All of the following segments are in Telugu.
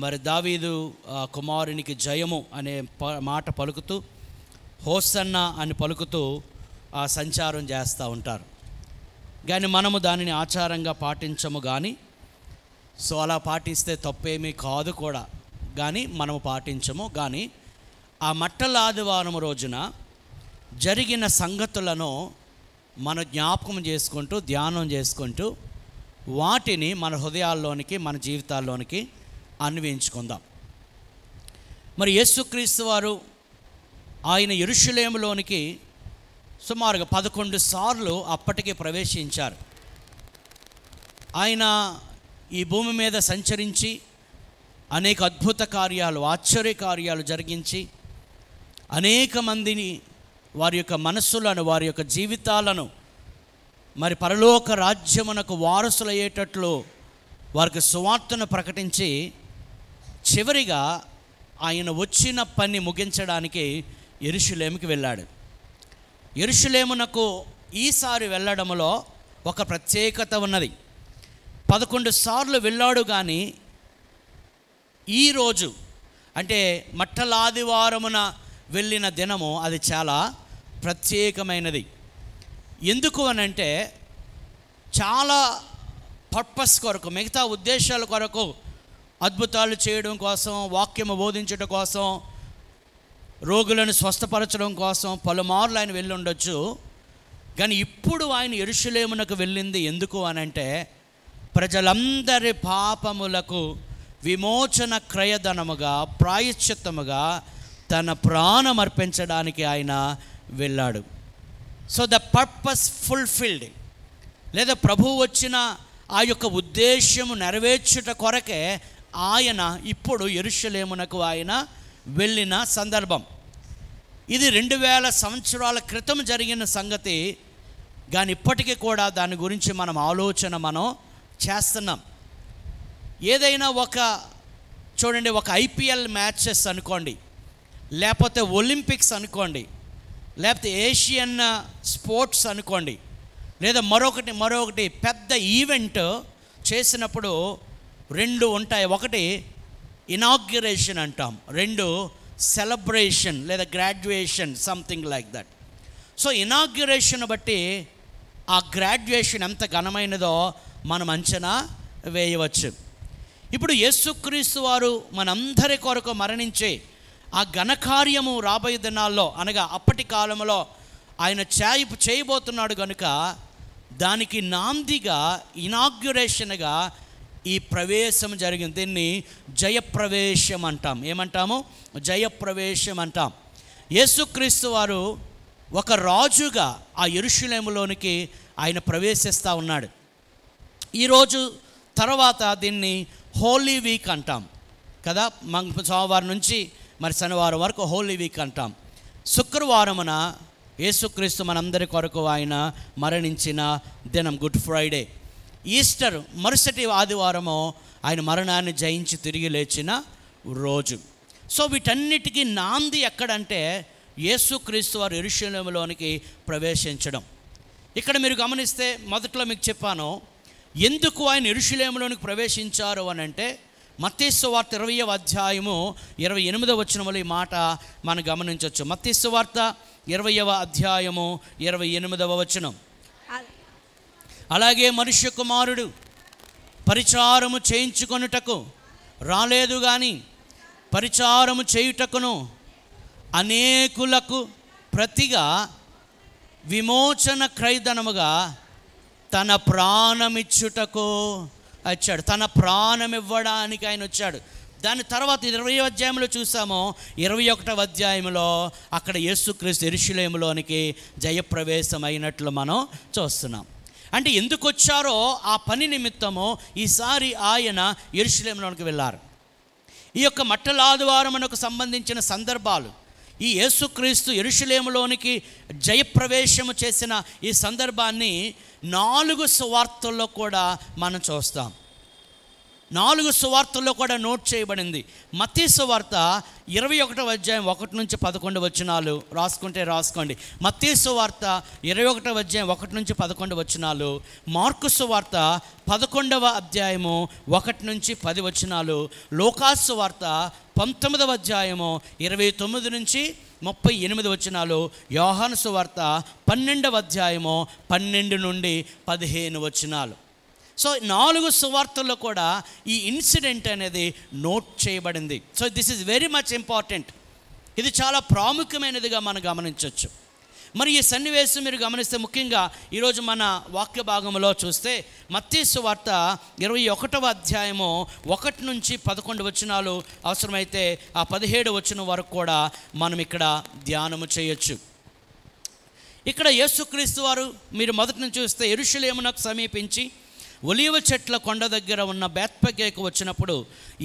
మరి దావీదు కుమారునికి జయము అనే మాట పలుకుతూ, హోసన్న అని పలుకుతూ సంచారం చేస్తూ ఉంటారు. కానీ మనము దానిని ఆచారంగా పాటించము. కానీ సో అలా పాటిస్తే తప్పేమీ కాదు కూడా, కానీ మనము పాటించము. కానీ ఆ మట్టల ఆదివారం రోజున జరిగిన సంగతులను మన జ్ఞాపకం చేసుకుంటూ, ధ్యానం చేసుకుంటూ, వాటిని మన హృదయాల్లోనికి, మన జీవితాల్లోనికి అన్వయించుకుందాం. మరి యేసుక్రీస్తు వారు ఆయన యెరూషలేములోనికి సుమారుగా 11 సార్లు అప్పటికే ప్రవేశించారు. ఆయన ఈ భూమి మీద సంచరించి అనేక అద్భుత కార్యాలు, ఆశ్చర్య కార్యాలు జరిగించి అనేక మందిని వారి యొక్క మనస్సులను, వారి యొక్క జీవితాలను మరి పరలోక రాజ్యమునకు వారసులయ్యేటట్లు వారికి సువార్తను ప్రకటించి చివరిగా ఆయన వచ్చిన పని ముగించడానికి యెరూషలేముకి వెళ్ళాడు. యెరూషలేమునకు ఈసారి వెళ్ళడంలో ఒక ప్రత్యేకత ఉన్నది. 11 సార్లు వెళ్ళాడు. కానీ ఈరోజు అంటే మట్టల ఆదివారమున వెళ్ళిన దినము అది చాలా ప్రత్యేకమైనది. ఎందుకు అనంటే చాలా పర్పస్ కొరకు, మిగతా ఉద్దేశాల కొరకు, అద్భుతాలు చేయడం కోసం, వాక్యము బోధించడం కోసం, రోగులను స్వస్థపరచడం కోసం పలుమార్లు ఆయన వెళ్ళి ఉండొచ్చు. కానీ ఇప్పుడు ఆయన యెరూషలేమునకు వెళ్ళింది ఎందుకు అనంటే ప్రజలందరి పాపములకు విమోచన క్రయధనముగా, ప్రాయశ్చిత్తముగా తన ప్రాణం అర్పించడానికి ఆయన వెళ్ళాడు. సో ద పర్పస్ ఫుల్ఫిల్డ్, లేదా ప్రభువు వచ్చిన ఆ యొక్క ఉద్దేశ్యము నెరవేర్చుట కొరకే ఆయన ఇప్పుడు యెరూషలేమునకు ఆయన వెళ్ళిన సందర్భం. ఇది 2000 సంవత్సరాల క్రితం జరిగిన సంగతి. కానీ ఇప్పటికీ కూడా దాని గురించి మనం చేస్తున్నాం. ఏదైనా చూడండి, ఒక ఐపీఎల్ మ్యాచెస్ అనుకోండి, లేకపోతే ఒలింపిక్స్ అనుకోండి, లేకపోతే ఏషియన్ స్పోర్ట్స్ అనుకోండి, లేదా మరొకటి పెద్ద ఈవెంట్ చేసినప్పుడు 2 ఉంటాయి. ఒకటి ఇనాగ్యురేషన్ అంటాం, 2 సెలబ్రేషన్ లేదా graduation, something like that. So inauguration బట్టి ఆ గ్రాడ్యుయేషన్ ఎంత ఘనమైనదో మనం అంచనా వేయవచ్చు. ఇప్పుడు యేసుక్రీస్తు వారు మనందరి కొరకు మరణించే ఆ ఘనకార్యము రాబోయే దినాల్లో, అనగా అప్పటి కాలంలో ఆయన చేయబోతున్నాడు కనుక దానికి నాందిగా, ఇనాగ్యురేషన్గా ఈ ప్రవేశం జరిగింది. దీన్ని జయప్రవేశం అంటాం. ఏమంటాము? జయప్రవేశం అంటాం. యేసుక్రీస్తు వారు ఒక రాజుగా ఆ యెరూషలేములోనికి ఆయన ప్రవేశిస్తూ ఉన్నాడు. ఈరోజు తర్వాత దీన్ని హోలీ వీక్ అంటాం కదా. సోమవారం నుంచి మరి శనివారం వరకు హోలీ వీక్ అంటాం. శుక్రవారమున యేసుక్రీస్తు మనందరి కొరకు ఆయన మరణించిన దినం గుడ్ ఫ్రైడే. ఈస్టర్ మరుసటి ఆదివారము ఆయన మరణాన్ని జయించి తిరిగి లేచిన రోజు. సో వీటన్నిటికీ నాంది ఎక్కడంటే యేసుక్రీస్తు వారు యెరూషలేములోనికి ప్రవేశించడం. ఇక్కడ మీరు గమనిస్తే మొదట్లో మీకు చెప్పాను ఎందుకు ఆయన యెరూషలేములోనికి ప్రవేశించారు అని అంటే, మత్తయి సువార్త 20వ అధ్యాయము 28వ వచనములో ఈ మాట మనం గమనించవచ్చు. మత్తయి సువార్త 20వ అధ్యాయము 28వ వచనం, అలాగే మనుష్య కుమారుడు పరిచారము చేయించుకొనుటకు రాలేదు కానీ పరిచారము చేయుటకును అనేకులకు ప్రతిగా విమోచన క్రయధనముగా తన ప్రాణమిచ్చుటకు వచ్చాడు. తన ప్రాణం ఇవ్వడానికి ఆయన వచ్చాడు. దాని తర్వాత 20వ అధ్యాయంలో చూసాము, 21వ అధ్యాయంలో అక్కడ యేసుక్రీస్తు యెరూషలేములోనికి జయప్రవేశం అయినట్లు మనం చూస్తున్నాం. అంటే ఎందుకు వచ్చారో ఆ పని నిమిత్తము ఈసారి ఆయన యెరూషలేములోనికి వెళ్ళారు. ఈ యొక్క మట్టల ఆదివారమునకు సంబంధించిన సందర్భాలు, ఈ యేసుక్రీస్తు యెరూషలేములోనికి జయప్రవేశము చేసిన ఈ సందర్భాన్ని 4 సువార్తల్లో కూడా మనం చూస్తాం. 4 సువార్తల్లో కూడా నోట్ చేయబడింది. మత్తయి సువార్త 21వ అధ్యాయం 1 నుంచి 11 వచనాలు రాసుకుంటే రాసుకోండి. మత్తయి సువార్త 21వ అధ్యాయం 1 నుంచి 11 వచనాలు, మార్కు సువార్త 11వ అధ్యాయము 1 నుంచి 10 వచనాలు, లూకా సువార్త 19వ అధ్యాయము 29 నుంచి 38 వచనాలు, యోహాను సువార్త 12వ అధ్యాయము 12 నుండి 15 వచనాలు. సో 4 సువార్తల్లో కూడా ఈ ఇన్సిడెంట్ అనేది నోట్ చేయబడింది. So this is very much important. ఇది చాలా ప్రాముఖ్యమైనదిగా మనం గమనించవచ్చు. మరి ఈ సన్నివేశం మీరు గమనిస్తే ముఖ్యంగా ఈరోజు మన వాక్య భాగంలో చూస్తే మత్తయి సువార్త 21వ అధ్యాయము 1 నుంచి 11 వచనాలు, అవసరమైతే ఆ 17 వచనం వరకు కూడా మనం ఇక్కడ ధ్యానము చేయొచ్చు. ఇక్కడ యేసుక్రీస్తు వారు మీరు మొదటి నుంచి చూస్తే యెరూషలేమునకు సమీపించి ఒలీవ చెట్ల కొండ దగ్గర ఉన్న బేత్పగేకు వచ్చినప్పుడు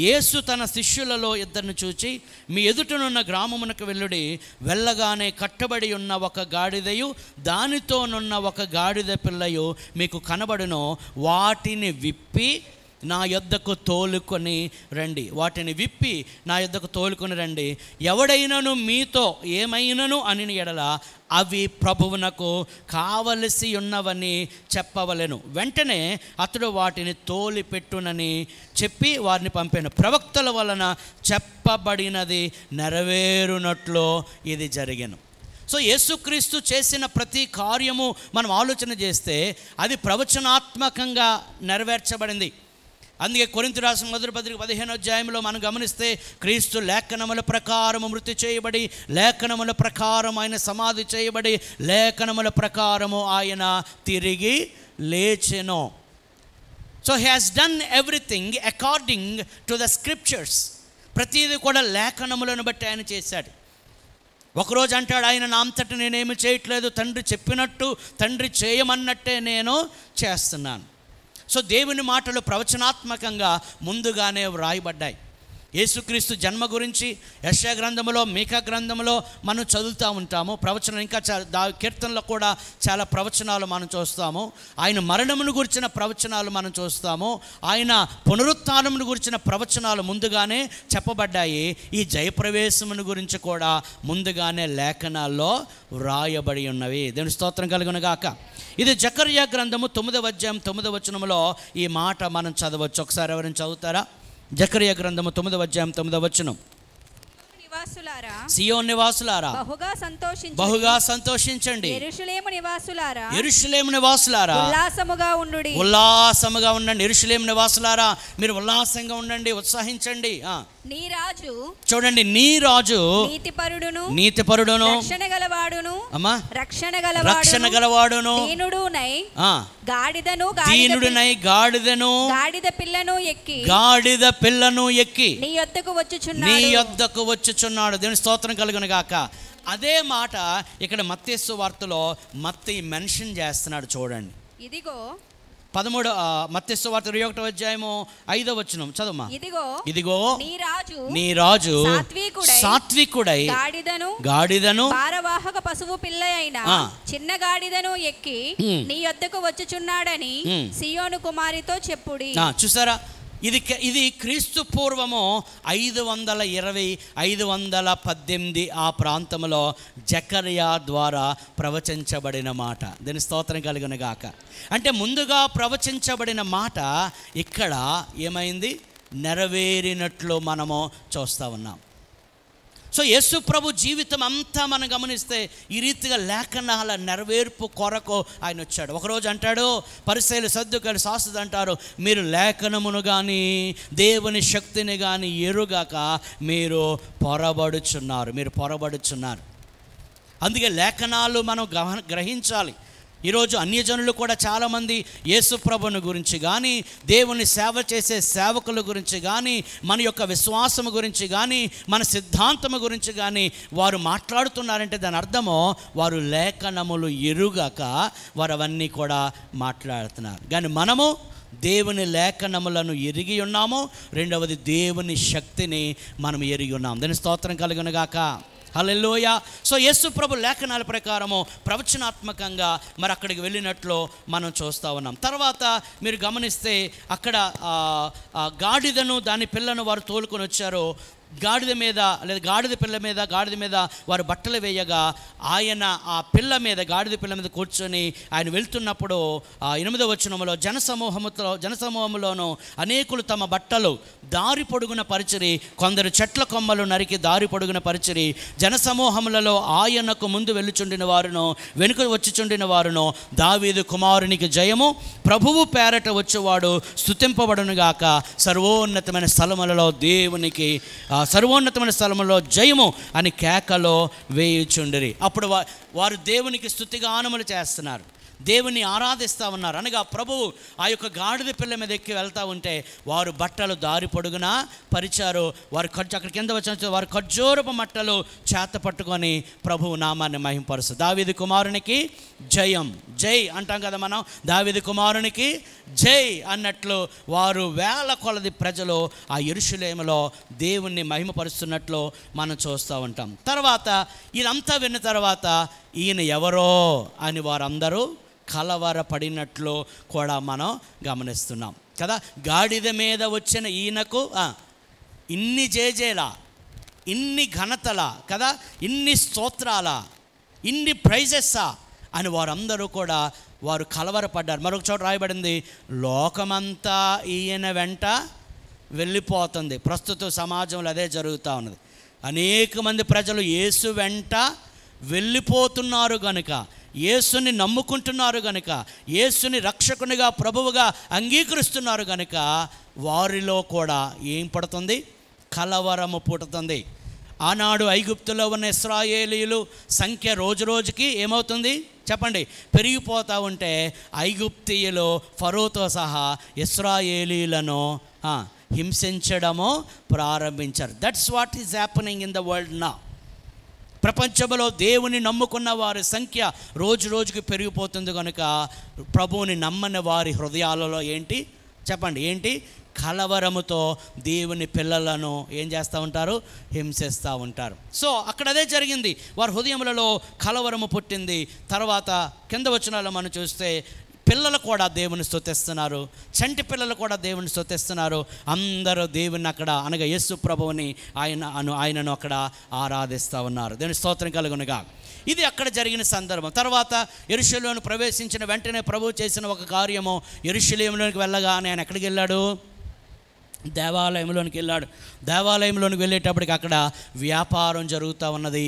యేసు తన శిష్యులలో 2 చూచి, మీ ఎదుటనున్న గ్రామమునకు వెళ్ళుడి, వెళ్ళగానే కట్టబడి ఉన్న ఒక గాడిదయు దానితోనున్న ఒక గాడిద పిల్లయు మీకు కనబడును, వాటిని విప్పి నా యొద్దకు తోలుకొని రండి. వాటిని విప్పి నా యొద్దకు తోలుకొని రండి. ఎవడైనను మీతో ఏమైనను అని ఎడల అవి ప్రభువునకు కావలసి ఉన్నవని చెప్పవలెను. వెంటనే అతడు వాటిని తోలిపెట్టునని చెప్పి వారిని పంపాను. ప్రవక్తల వలన చెప్పబడినది నెరవేరునట్లు ఇది జరిగెను. సో యేసుక్రీస్తు చేసిన ప్రతి కార్యము మనం ఆలోచన చేస్తే అది ప్రవచనాత్మకంగా నెరవేర్చబడింది. అందుకే కొరింథీ రాసిన మొదటి పత్రిక 15వ అధ్యాయంలో మనం గమనిస్తే క్రీస్తు లేఖనముల ప్రకారము మృతి చేయబడి, లేఖనముల ప్రకారం ఆయన సమాధి చేయబడి, లేఖనముల ప్రకారము ఆయన తిరిగి లేచెను. So he has done everything according to the scriptures. ప్రతిదీ కూడా లేఖనములను బట్టి ఆయన చేశాడు. ఒకరోజు అంటాడు, ఆయన నా అంతటా నేనేమి చేయట్లేదు, తండ్రి చెప్పినట్టు, తండ్రి చేయమన్నట్టే నేను చేస్తున్నాను. సో దేవుని మాటలు ప్రవచనాత్మకంగా ముందుగానే వ్రాయబడ్డాయి. యేసుక్రీస్తు జన్మ గురించి యెషయా గ్రంథంలో, మీకా గ్రంథంలో మనం చదువుతూ ఉంటాము. ప్రవచనం ఇంకా కీర్తనలో కూడా చాలా ప్రవచనాలు మనం చూస్తాము. ఆయన మరణమును గురించిన ప్రవచనాలు మనం చూస్తాము. ఆయన పునరుత్థానమును గురించిన ప్రవచనాలు ముందుగానే చెప్పబడ్డాయి. ఈ జయప్రవేశమును గురించి కూడా ముందుగానే లేఖనాల్లో వ్రాయబడి ఉన్నవి. దేవుని స్తోత్రం కలుగునుగాక. ఇది జకర్యా గ్రంథము 9వ అధ్యాయం 9వ వచనంలో ఈ మాట మనం చదవచ్చు. ఒకసారి ఎవరైనా చదువుతారా? జకర్యా గ్రంథము 9వ అధ్యాయం 9వ వచనం. సియోను నివాసులారా బహుగా సంతోషించండి, యెరూషలేము నివాసులారా ఉల్లాసముగా ఉండండి. యెరూషలేము నివాసులారా మీరు ఉల్లాసంగా ఉండండి, ఉత్సాహించండి. నీ రాజు చూడండి, నీ రాజు నీతిపరుడును రక్షణ గలవాడును దీనుడునై గాడిద పిల్లను ఎక్కి నీ యొద్దకు వచ్చుచున్నాడు. దేవుని స్తోత్రం కలుగును గాక. అదే మాట ఇక్కడ మత్తయి సువార్తలో మత్తయి మెన్షన్ చేస్తున్నాడు. చూడండి, ఇదిగో 13 మత్తయి సువార్త 21వ అధ్యాయము 5వ వచనం చదువుమా. ఇదిగో నీ రాజు సాత్వికుడై గాడిదను భారవాహక పశువు పిల్ల అయిన చిన్న గాడిదను ఎక్కి నీ యొద్దకు వచ్చుచున్నాడని సియోను కుమారితో చెప్పుడి. చూసారా, ఇది క్రీస్తు పూర్వము 520 518 ఆ ప్రాంతంలో జకర్యా ద్వారా ప్రవచించబడిన మాట. దీని స్తోత్రం కలుగును గాక. అంటే ముందుగా ప్రవచించబడిన మాట ఇక్కడ ఏమైంది? నెరవేరినట్లు మనము చూస్తూ ఉన్నాం. సో యేసు ప్రభు జీవితం అంతా మనం గమనిస్తే ఈ రీతిగా లేఖనాల నెరవేర్పు కొరకు ఆయన వచ్చాడు. ఒకరోజు అంటాడు, పరిసయ్యులు సద్దూకయ్యులు శాస్త్రులు అంటారు, మీరు లేఖనమును కానీ దేవుని శక్తిని కానీ ఎరుగాక మీరు పొరబడుచున్నారు. అందుకే లేఖనాలు మనం గ్రహించాలి. ఈరోజు అన్యజనులు కూడా చాలామంది యేసు ప్రభుని గురించి కానీ, దేవుని సేవ చేసే సేవకుల గురించి కానీ, మన యొక్క విశ్వాసము గురించి కానీ, మన సిద్ధాంతము గురించి కానీ వారు మాట్లాడుతున్నారంటే దాని అర్థము వారు లేఖనములు ఎరుగక వారు అవన్నీ కూడా మాట్లాడుతున్నారు. కానీ మనము దేవుని లేఖనములను ఎరిగి ఉన్నాము. రెండవది దేవుని శక్తిని మనం ఎరిగి ఉన్నాము. దాని స్తోత్రం కలుగును గాక. హల్లెలూయా. సో యేసు ప్రభు లేఖనాల ప్రకారము ప్రవచనాత్మకంగా మరి అక్కడికి వెళ్ళినట్లు మనం చూస్తూ ఉన్నాం. తర్వాత మీరు గమనిస్తే అక్కడ గాడిదను దాని పిల్లను వారు తోలుకొని వచ్చారు. గాడిద మీద లేదా గాడిద మీద వారు బట్టలు వేయగా ఆయన ఆ పిల్ల మీద గాడిద పిల్ల మీద కూర్చొని ఆయన వెళ్తున్నప్పుడు 8వ వచనంలో జనసమూహంలోనూ అనేకులు తమ బట్టలు దారి పొడుగున పరిచిరి, కొందరు చెట్ల కొమ్మలు నరికి దారి పొడుగున పరిచిరి. జనసమూహములలో ఆయనకు ముందు వెళ్ళుచుండిన వారును వెనుక వచ్చిచుండిన వారును దావీదు కుమారునికి జయము, ప్రభువు పేరట వచ్చేవాడు స్తుతింపబడునుగాక, సర్వోన్నతమైన స్థలములలో దేవునికి సర్వోన్నతమైన స్థలములో జయము అని కేకలో వేయుచుండిరి. అప్పుడు వారు దేవునికి స్తుతిగానములు చేస్తున్నారు, దేవుని ఆరాధిస్తూ ఉన్నారు. అనగా ప్రభువు ఆ యొక్క గాడిద పిల్ల మీద ఎక్కి వెళ్తూ ఉంటే వారు బట్టలు దారి పొడుగునా పరిచారు. వారు అక్కడ కింద వచ్చిన వారు ఖర్జూరపు మట్టలు చేత పట్టుకొని ప్రభువు నామాన్ని మహింపరుస్తారు. దావీదు కుమారునికి జయం, జై అంటాం కదా మనం, దావీదు కుమారునికి జై అన్నట్లు వారు వేల కొలది ప్రజలు ఆ యెరూషలేములో దేవుణ్ణి మహిమపరుస్తున్నట్లు మనం చూస్తూ ఉంటాం. తర్వాత ఇదంతా విన్న తర్వాత ఈయన ఎవరో అని వారందరూ కలవరపడినట్లు కూడా మనం గమనిస్తున్నాం కదా. గాడిద మీద వచ్చిన ఈయనకు ఇన్ని జేజేలా, ఇన్ని ఘనతలా కదా, ఇన్ని స్తోత్రాలా, ఇన్ని ప్రైజెస్సా అని వారందరూ కూడా వారు కలవరపడ్డారు. మరొక చోట రాయబడింది, లోకమంతా ఈయన వెంట వెళ్ళిపోతుంది. ప్రస్తుత సమాజంలో అదే జరుగుతూ ఉన్నది. అనేక మంది ప్రజలు యేసు వెంట వెళ్ళిపోతున్నారు గనుక, యేసుని నమ్ముకుంటున్నారు గనుక, యేసుని రక్షకునిగా ప్రభువుగా అంగీకరిస్తున్నారు గనుక వారిలో కూడా ఏం పడుతుంది? కలవరము పుడుతుంది. ఆనాడు ఐగుప్తులో ఉన్న ఇశ్రాయేలీయులు సంఖ్య రోజు రోజుకి ఏమవుతుంది చెప్పండి? పెరిగిపోతూ ఉంటే ఐగుప్తీయులు ఫరోతో సహా ఇశ్రాయేలీయులను హింసించడము ప్రారంభించారు. That's what is happening in the world now. ప్రపంచంలో దేవుని నమ్ముకున్న వారి సంఖ్య రోజు రోజుకి పెరిగిపోతుంది కనుక ప్రభువుని నమ్మని వారి హృదయాలలో ఏంటి చెప్పండి? ఏంటి? కలవరముతో దేవుని పిల్లలను ఏం చేస్తూ ఉంటారు? హింసిస్తూ ఉంటారు. సో అక్కడ అదే జరిగింది. వారి హృదయములలో కలవరము పుట్టింది. తర్వాత కింద వచనాల్లో మనం చూస్తే పిల్లలు కూడా దేవుని స్తుతిస్తున్నారు, చంటి పిల్లలు కూడా దేవుని స్తుతిస్తున్నారు. అందరూ దేవుని అక్కడ అనగా యేసు ప్రభువుని ఆయనను అక్కడ ఆరాధిస్తూ ఉన్నారు. దేవుని స్తోత్రం కలుగునుగా. ఇది అక్కడ జరిగిన సందర్భం. తర్వాత యెరూషలేమును ప్రవేశించిన వెంటనే ప్రభువు చేసిన ఒక కార్యము, యెరూషలేములోనికి వెళ్ళగానే ఆయన ఎక్కడికి వెళ్ళాడు? దేవాలయంలోనికి వెళ్ళాడు. దేవాలయంలోనికి వెళ్ళేటప్పటికి అక్కడ వ్యాపారం జరుగుతూ ఉన్నది.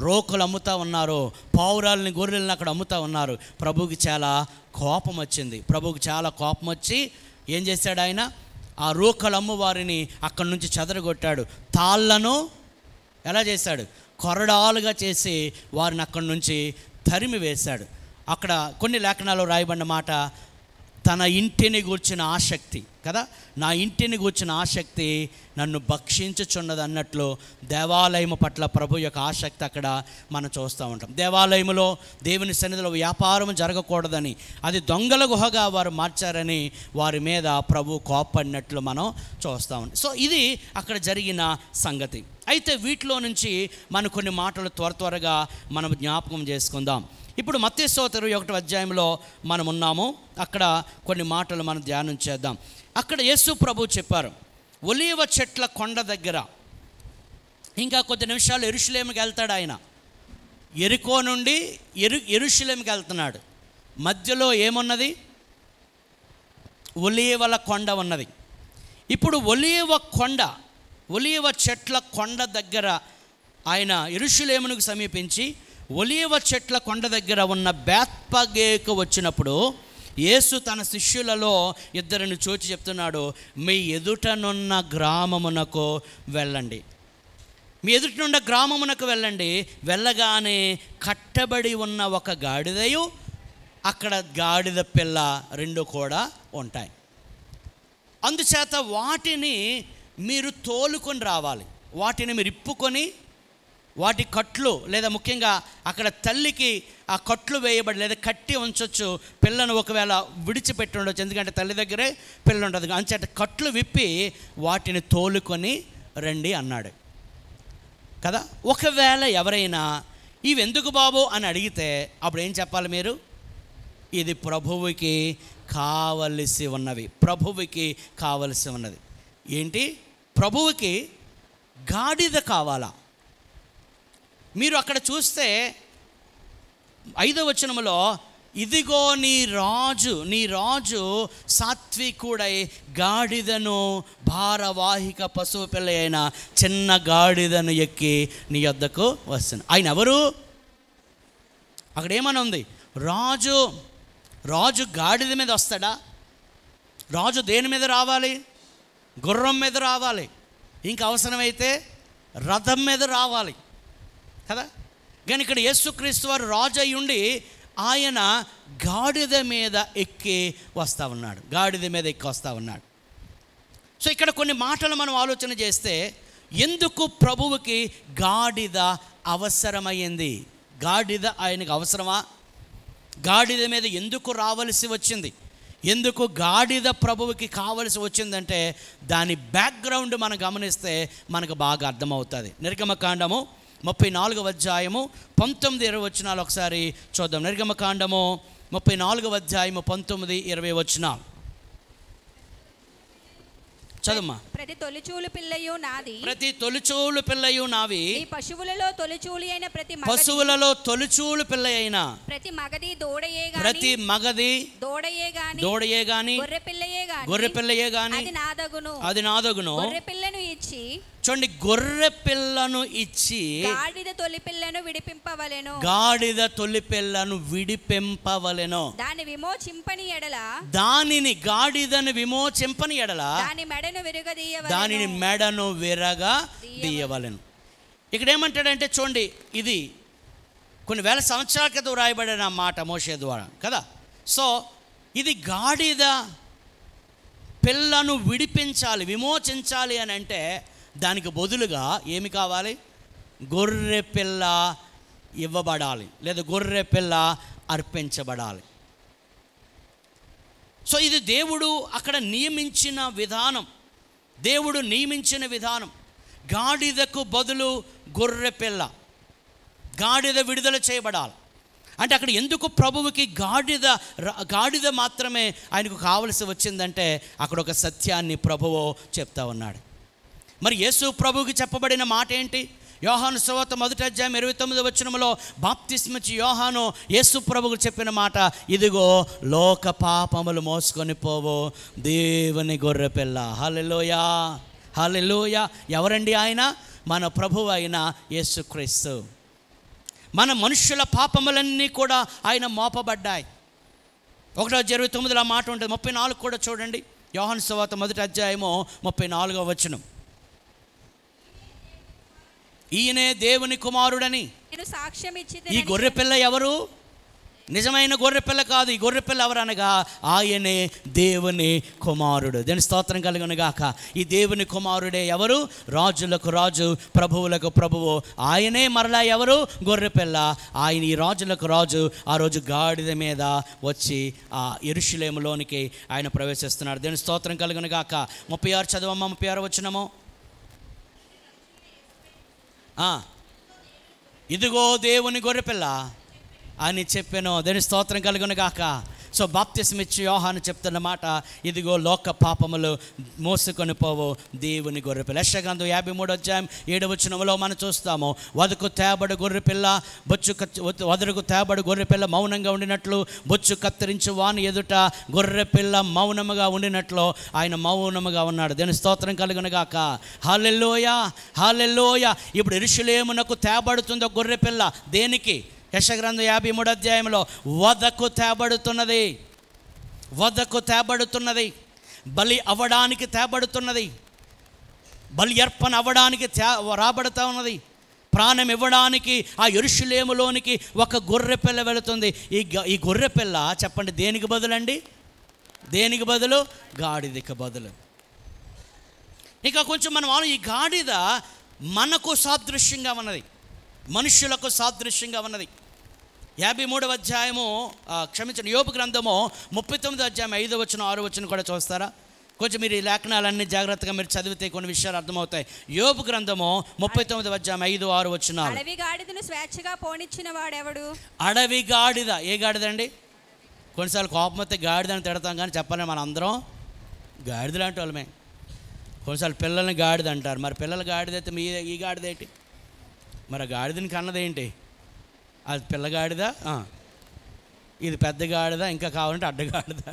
రోకులు అమ్ముతూ ఉన్నారు, పావురాలని గొర్రెలను అక్కడ అమ్ముతూ ఉన్నారు. ప్రభువుకి చాలా కోపం వచ్చింది. ప్రభువుకి చాలా కోపం వచ్చి ఏం చేశాడు? ఆయన ఆ రోకలు అమ్మువారిని అక్కడి నుంచి చెదరగొట్టాడు. తాళ్ళను ఎలా చేశాడు? కొరడాలుగా చేసి వారిని అక్కడి నుంచి తరిమి వేశాడు. అక్కడ కొన్ని లేఖనాలు రాయబడిన మాట, తన ఇంటిని గూర్చిన ఆసక్తి కదా, నా ఇంటిని గూర్చిన ఆసక్తి నన్ను భక్షించుచున్నది అన్నట్లు దేవాలయము పట్ల ప్రభు యొక్క ఆసక్తి అక్కడ మనం చూస్తూ ఉంటాం. దేవాలయములో దేవుని సన్నిధిలో వ్యాపారం జరగకూడదని, అది దొంగల గుహగా వారు మార్చారని వారి మీద ప్రభు కోపడినట్లు మనం చూస్తూ ఉంటాం. సో ఇది అక్కడ జరిగిన సంగతి. అయితే వీటిలో నుంచి మనం కొన్ని మాటలు త్వరగా మనం జ్ఞాపకం చేసుకుందాం. ఇప్పుడు మత్తయి సువార్త 21వ అధ్యాయంలో మనం ఉన్నాము. అక్కడ కొన్ని మాటలు మనం ధ్యానం చేద్దాం. అక్కడ యేసు ప్రభు చెప్పారు, ఒలీవ చెట్ల కొండ దగ్గర ఇంకా కొద్ది నిమిషాలు యెరూషలేముకి వెళ్తాడు. ఆయన యెరికో నుండి యెరూషలేముకి వెళ్తున్నాడు. మధ్యలో ఏమున్నది? ఒలీవల కొండ ఉన్నది. ఇప్పుడు ఒలీవ చెట్ల కొండ దగ్గర ఆయన యెరూషలేమునకు సమీపించి ఒలీవ చెట్ల కొండ దగ్గర ఉన్న బేత్పగేకు వచ్చినప్పుడు యేసు తన శిష్యులలో ఇద్దరిని చూచి చెప్తున్నాడు, మీ ఎదుటనున్న గ్రామమునకు వెళ్ళండి. మీ ఎదుటనున్న గ్రామమునకు వెళ్ళండి. వెళ్ళగానే కట్టబడి ఉన్న ఒక గాడిదయు అక్కడ గాడిద పిల్ల రెండు కూడా ఉంటాయి. అందుచేత వాటిని మీరు తోలుకొని రావాలి. వాటిని మీరు ఇప్పుకొని వాటి కట్లు లేదా ముఖ్యంగా అక్కడ తల్లికి ఆ కట్లు వేయబడి లేదా కట్టి ఉంచవచ్చు. పిల్లను ఒకవేళ విడిచిపెట్టి ఉండొచ్చు, ఎందుకంటే తల్లి దగ్గరే పిల్ల ఉంటుంది. అంచేత కట్లు విప్పి వాటిని తోలుకొని రండి అన్నాడు. కదా. ఒకవేళ ఎవరైనా ఇవెందుకు బాబు అని అడిగితే అప్పుడు ఏం చెప్పాలి మీరు? ఇది ప్రభువుకి కావలసి ఉన్నవి, ప్రభువుకి కావలసి ఉన్నది. ఏంటి? ప్రభువుకి గాడిద కావాలా? మీరు అక్కడ చూస్తే 5వ వచనములో ఇదిగో నీ రాజు సాత్వికుడై గాడిదను భారవాహిక పశువు పిల్ల అయిన చిన్న గాడిదను ఎక్కి నీ యొద్దకు వస్తున్నాడు. ఆయన ఎవరు? అక్కడ ఏమని ఉంది? రాజు గాడిద మీద వస్తాడా? రాజు దేని మీద రావాలి? గుర్రం మీద రావాలి, ఇంకా అవసరమైతే రథం మీద రావాలి కదా. కానీ ఇక్కడ యేసుక్రీస్తు వారు రాజు అయి ఉండి ఆయన గాడిద మీద ఎక్కి వస్తూ ఉన్నాడు, గాడిద మీద ఎక్కి వస్తూ ఉన్నాడు. సో ఇక్కడ కొన్ని మాటలు మనం ఆలోచన చేస్తే, ఎందుకు ప్రభువుకి గాడిద అవసరమైంది? గాడిద ఆయనకు అవసరమా? గాడిద మీద ఎందుకు రావలసి వచ్చింది? ఎందుకు గాడిద ప్రభువుకి కావలసి వచ్చిందంటే దాని బ్యాక్గ్రౌండ్ మనం గమనిస్తే మనకు బాగా అర్థమవుతుంది. నిర్గమకాండము 34వ అధ్యాయము 19-20 వచనాలు ఒకసారి చూద్దాం. నిర్గమకాండము 34వ అధ్యాయము 19-20 వచనాలు చదువుమా. ప్రతి తొలిచూలు పిల్లయు నాది, ప్రతి తొలిచూలు పిల్లయు నావి. ఈ పశువులలో తొలిచూలి అయిన పశువులలో తొలిచూలు పిల్ల అయిన ప్రతి మగది దూడయే గాని, ప్రతి మగది దూడయే గాని గొర్రె పిల్లయే గాని అది నాదగును. గొర్రె పిల్లను ఇచ్చి, చూడండి, గొర్రె పిల్లను ఇచ్చి గాడిద తొలి పిల్లను విడిపింపవలెను, గాడిద తొలి పిల్లను విడిపింపవలెను. దాని విమోచింపని ఎడల, దానిని గాడిదను విమోచింపని ఎడల దానిని మెడను విరగదీయవలెను. ఇక్కడ ఏమంటాడంటే చూడండి, ఇది కొన్ని వేల సంవత్సరాల క్రితం రాయబడిన మాట మోషే ద్వారా కదా. సో ఇది గాడిద పిల్లను విడిపించాలి, విమోచించాలి అని అంటే దానికి బదులుగా ఏమి కావాలి? గొర్రె పిల్ల ఇవ్వబడాలి, లేదా గొర్రె పిల్ల అర్పించబడాలి. సో ఇది దేవుడు అక్కడ నియమించిన విధానం, దేవుడు నియమించిన విధానం. గాడిదకు బదులు గొర్రె పిల్ల, గాడిద విడుదల చేయబడాలి అంటే అక్కడ ఎందుకు ప్రభువుకి గాడిద మాత్రమే ఆయనకు కావలసి వచ్చిందంటే అక్కడ ఒక సత్యాన్ని ప్రభువు చెప్తా ఉన్నాడు. మరి యేసు ప్రభువుకి చెప్పబడిన మాట ఏంటి? యోహాను సువార్త 1వ అధ్యాయం 29వ వచనములో బాప్తిస్మిచ్చి యోహాను యేసు ప్రభువుకు చెప్పిన మాట, ఇదిగో లోక పాపములు మోసుకొని పోవు దేవుని గొర్రెపిల్ల. హల్లెలూయా, హల్లెలూయా. ఎవరండి ఆయన? మన ప్రభువు అయిన యేసుక్రీస్తు. మన మనుష్యుల పాపములన్నీ కూడా ఆయన మోపబడ్డాయి. 1:29 మాట ఉంటుంది. 34 కూడా చూడండి, యోహాను సువార్త 1వ అధ్యాయము 34వ వచనం. ఈయనే దేవుని కుమారుడని సాక్ష్యం ఇచ్చింది. ఈ గొర్రెపిల్ల ఎవరు? నిజమైన గొర్రెపిల్ల కాదు. ఈ గొర్రెపిల్ల ఎవరనగా ఆయనే దేవుని కుమారుడు. దేని స్తోత్రం కలుగును గాక. ఈ దేవుని కుమారుడే ఎవరు? రాజులకు రాజు, ప్రభువులకు ప్రభువు. ఆయనే మరలా ఎవరు? గొర్రెపిల్ల. ఆయన ఈ రాజులకు రాజు. ఆ రోజు గాడిద మీద వచ్చి ఆ యెరూషలేములోనికి ఆయన ప్రవేశిస్తున్నాడు. దేని స్తోత్రం కలుగును గాక. 36 చదవమ్మ, 36 వచనము. ఇదిగో దేవుని గొర్రెపిల్ల అని చెప్పాను. దేని స్తోత్రం కలుగును గాక. సో బాప్తిస్మిచ్చి యోహాను చెప్తున్న మాట, ఇదిగో లోక పాపములు మోసుకొని పోవు దేవుని గొర్రెపిల్ల. యెషయా గ్రంథం 53వ అధ్యాయం 7వ వచనములో మనం చూస్తాము, వదకు తేబడు గొర్రెపిల్ల వదరుకు తేబడు గొర్రెపిల్ల మౌనంగా ఉండినట్లు, బొచ్చు కత్తిరించు వాని ఎదుట గొర్రెపిల్ల మౌనముగా ఉండినట్లు ఆయన మౌనముగా ఉన్నాడు. దేని స్తోత్రం కలుగును గాక. హల్లెలూయా, హల్లెలూయా. ఇప్పుడు యెరూషలేమునకు తేబడుతుందో గొర్రెపిల్ల దేనికి? యెషయా గ్రంథం 53వ అధ్యాయంలో వదకు తేబడుతున్నది, వదకు తేబడుతున్నది, బలి అవ్వడానికి తేబడుతున్నది, బలి అర్పణ అవ్వడానికి రాబడుతూ ఉన్నది, ప్రాణం ఇవ్వడానికి ఆ యెరూషలేములోనికి ఒక గొర్రెపిల్ల వెళుతుంది. ఈ గొర్రెపిల్ల చెప్పండి దేనికి బదులండి? దేనికి బదులు? గాడిదకి బదులు. ఇంకా కొంచెం మనం ఈ గాడిద మనకు సాదృశ్యంగా ఉన్నది, మనుష్యులకు సాదృశ్యంగా ఉన్నది. 53వ అధ్యాయము యోబు గ్రంథము 39వ అధ్యాయం 5వ వచనం 6వ వచనం కూడా చూస్తారా? కొంచెం మీరు ఈ లేఖనాలన్నీ జాగ్రత్తగా మీరు చదివితే కొన్ని విషయాలు అర్థమవుతాయి. యోబు గ్రంథము 39వ అధ్యాయం 5-6 వచనాలు. అడవి గాడిదను స్వేచ్ఛగా పోనిచ్చిన వాడెవడు? అడవి గాడిద. ఏ గాడిద అండి? కొన్నిసార్లు కోపం వస్తే గాడిదని తిడతాం, కానీ చెప్పాలి మన అందరం గాడిద లాంటి వాళ్ళమే. కొన్నిసార్లు పిల్లల్ని గాడిద అంటారు. మరి పిల్లల గాడిద అయితే ఈ గాడిద ఏంటి? మరి ఆ గాడిదని కన్నదేంటి? అది పిల్లగాడిద, ఇది పెద్ద గాడిద, ఇంకా కావాలంటే అడ్డగాడిద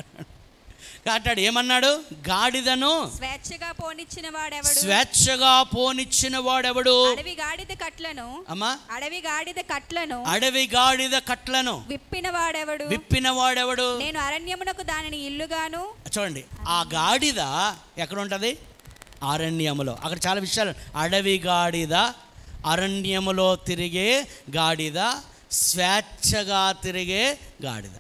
కాటాడు. ఏమన్నాడు? గాడిదను స్వేచ్ఛగా పోనిచ్చిన వాడెవడు? స్వేచ్ఛగా పోనిచ్చిన వాడెవడు? అడవి గాడిద కట్లను. అమ్మా, అడవి గాడిద కట్లను. అడవి గాడిద కట్లను విప్పిన వాడెవడు? విప్పిన వాడెవడు? నేను అరణ్యమునకు దానిని ఇల్లుగాను. చూడండి, ఆ గాడిద ఎక్కడ ఉంటుంది? అరణ్యములో. అక్కడ చాలా విషయాలు. అడవి గాడిద, అరణ్యములో తిరిగే గాడిద, స్వేచ్ఛగా తిరిగే గాడిద.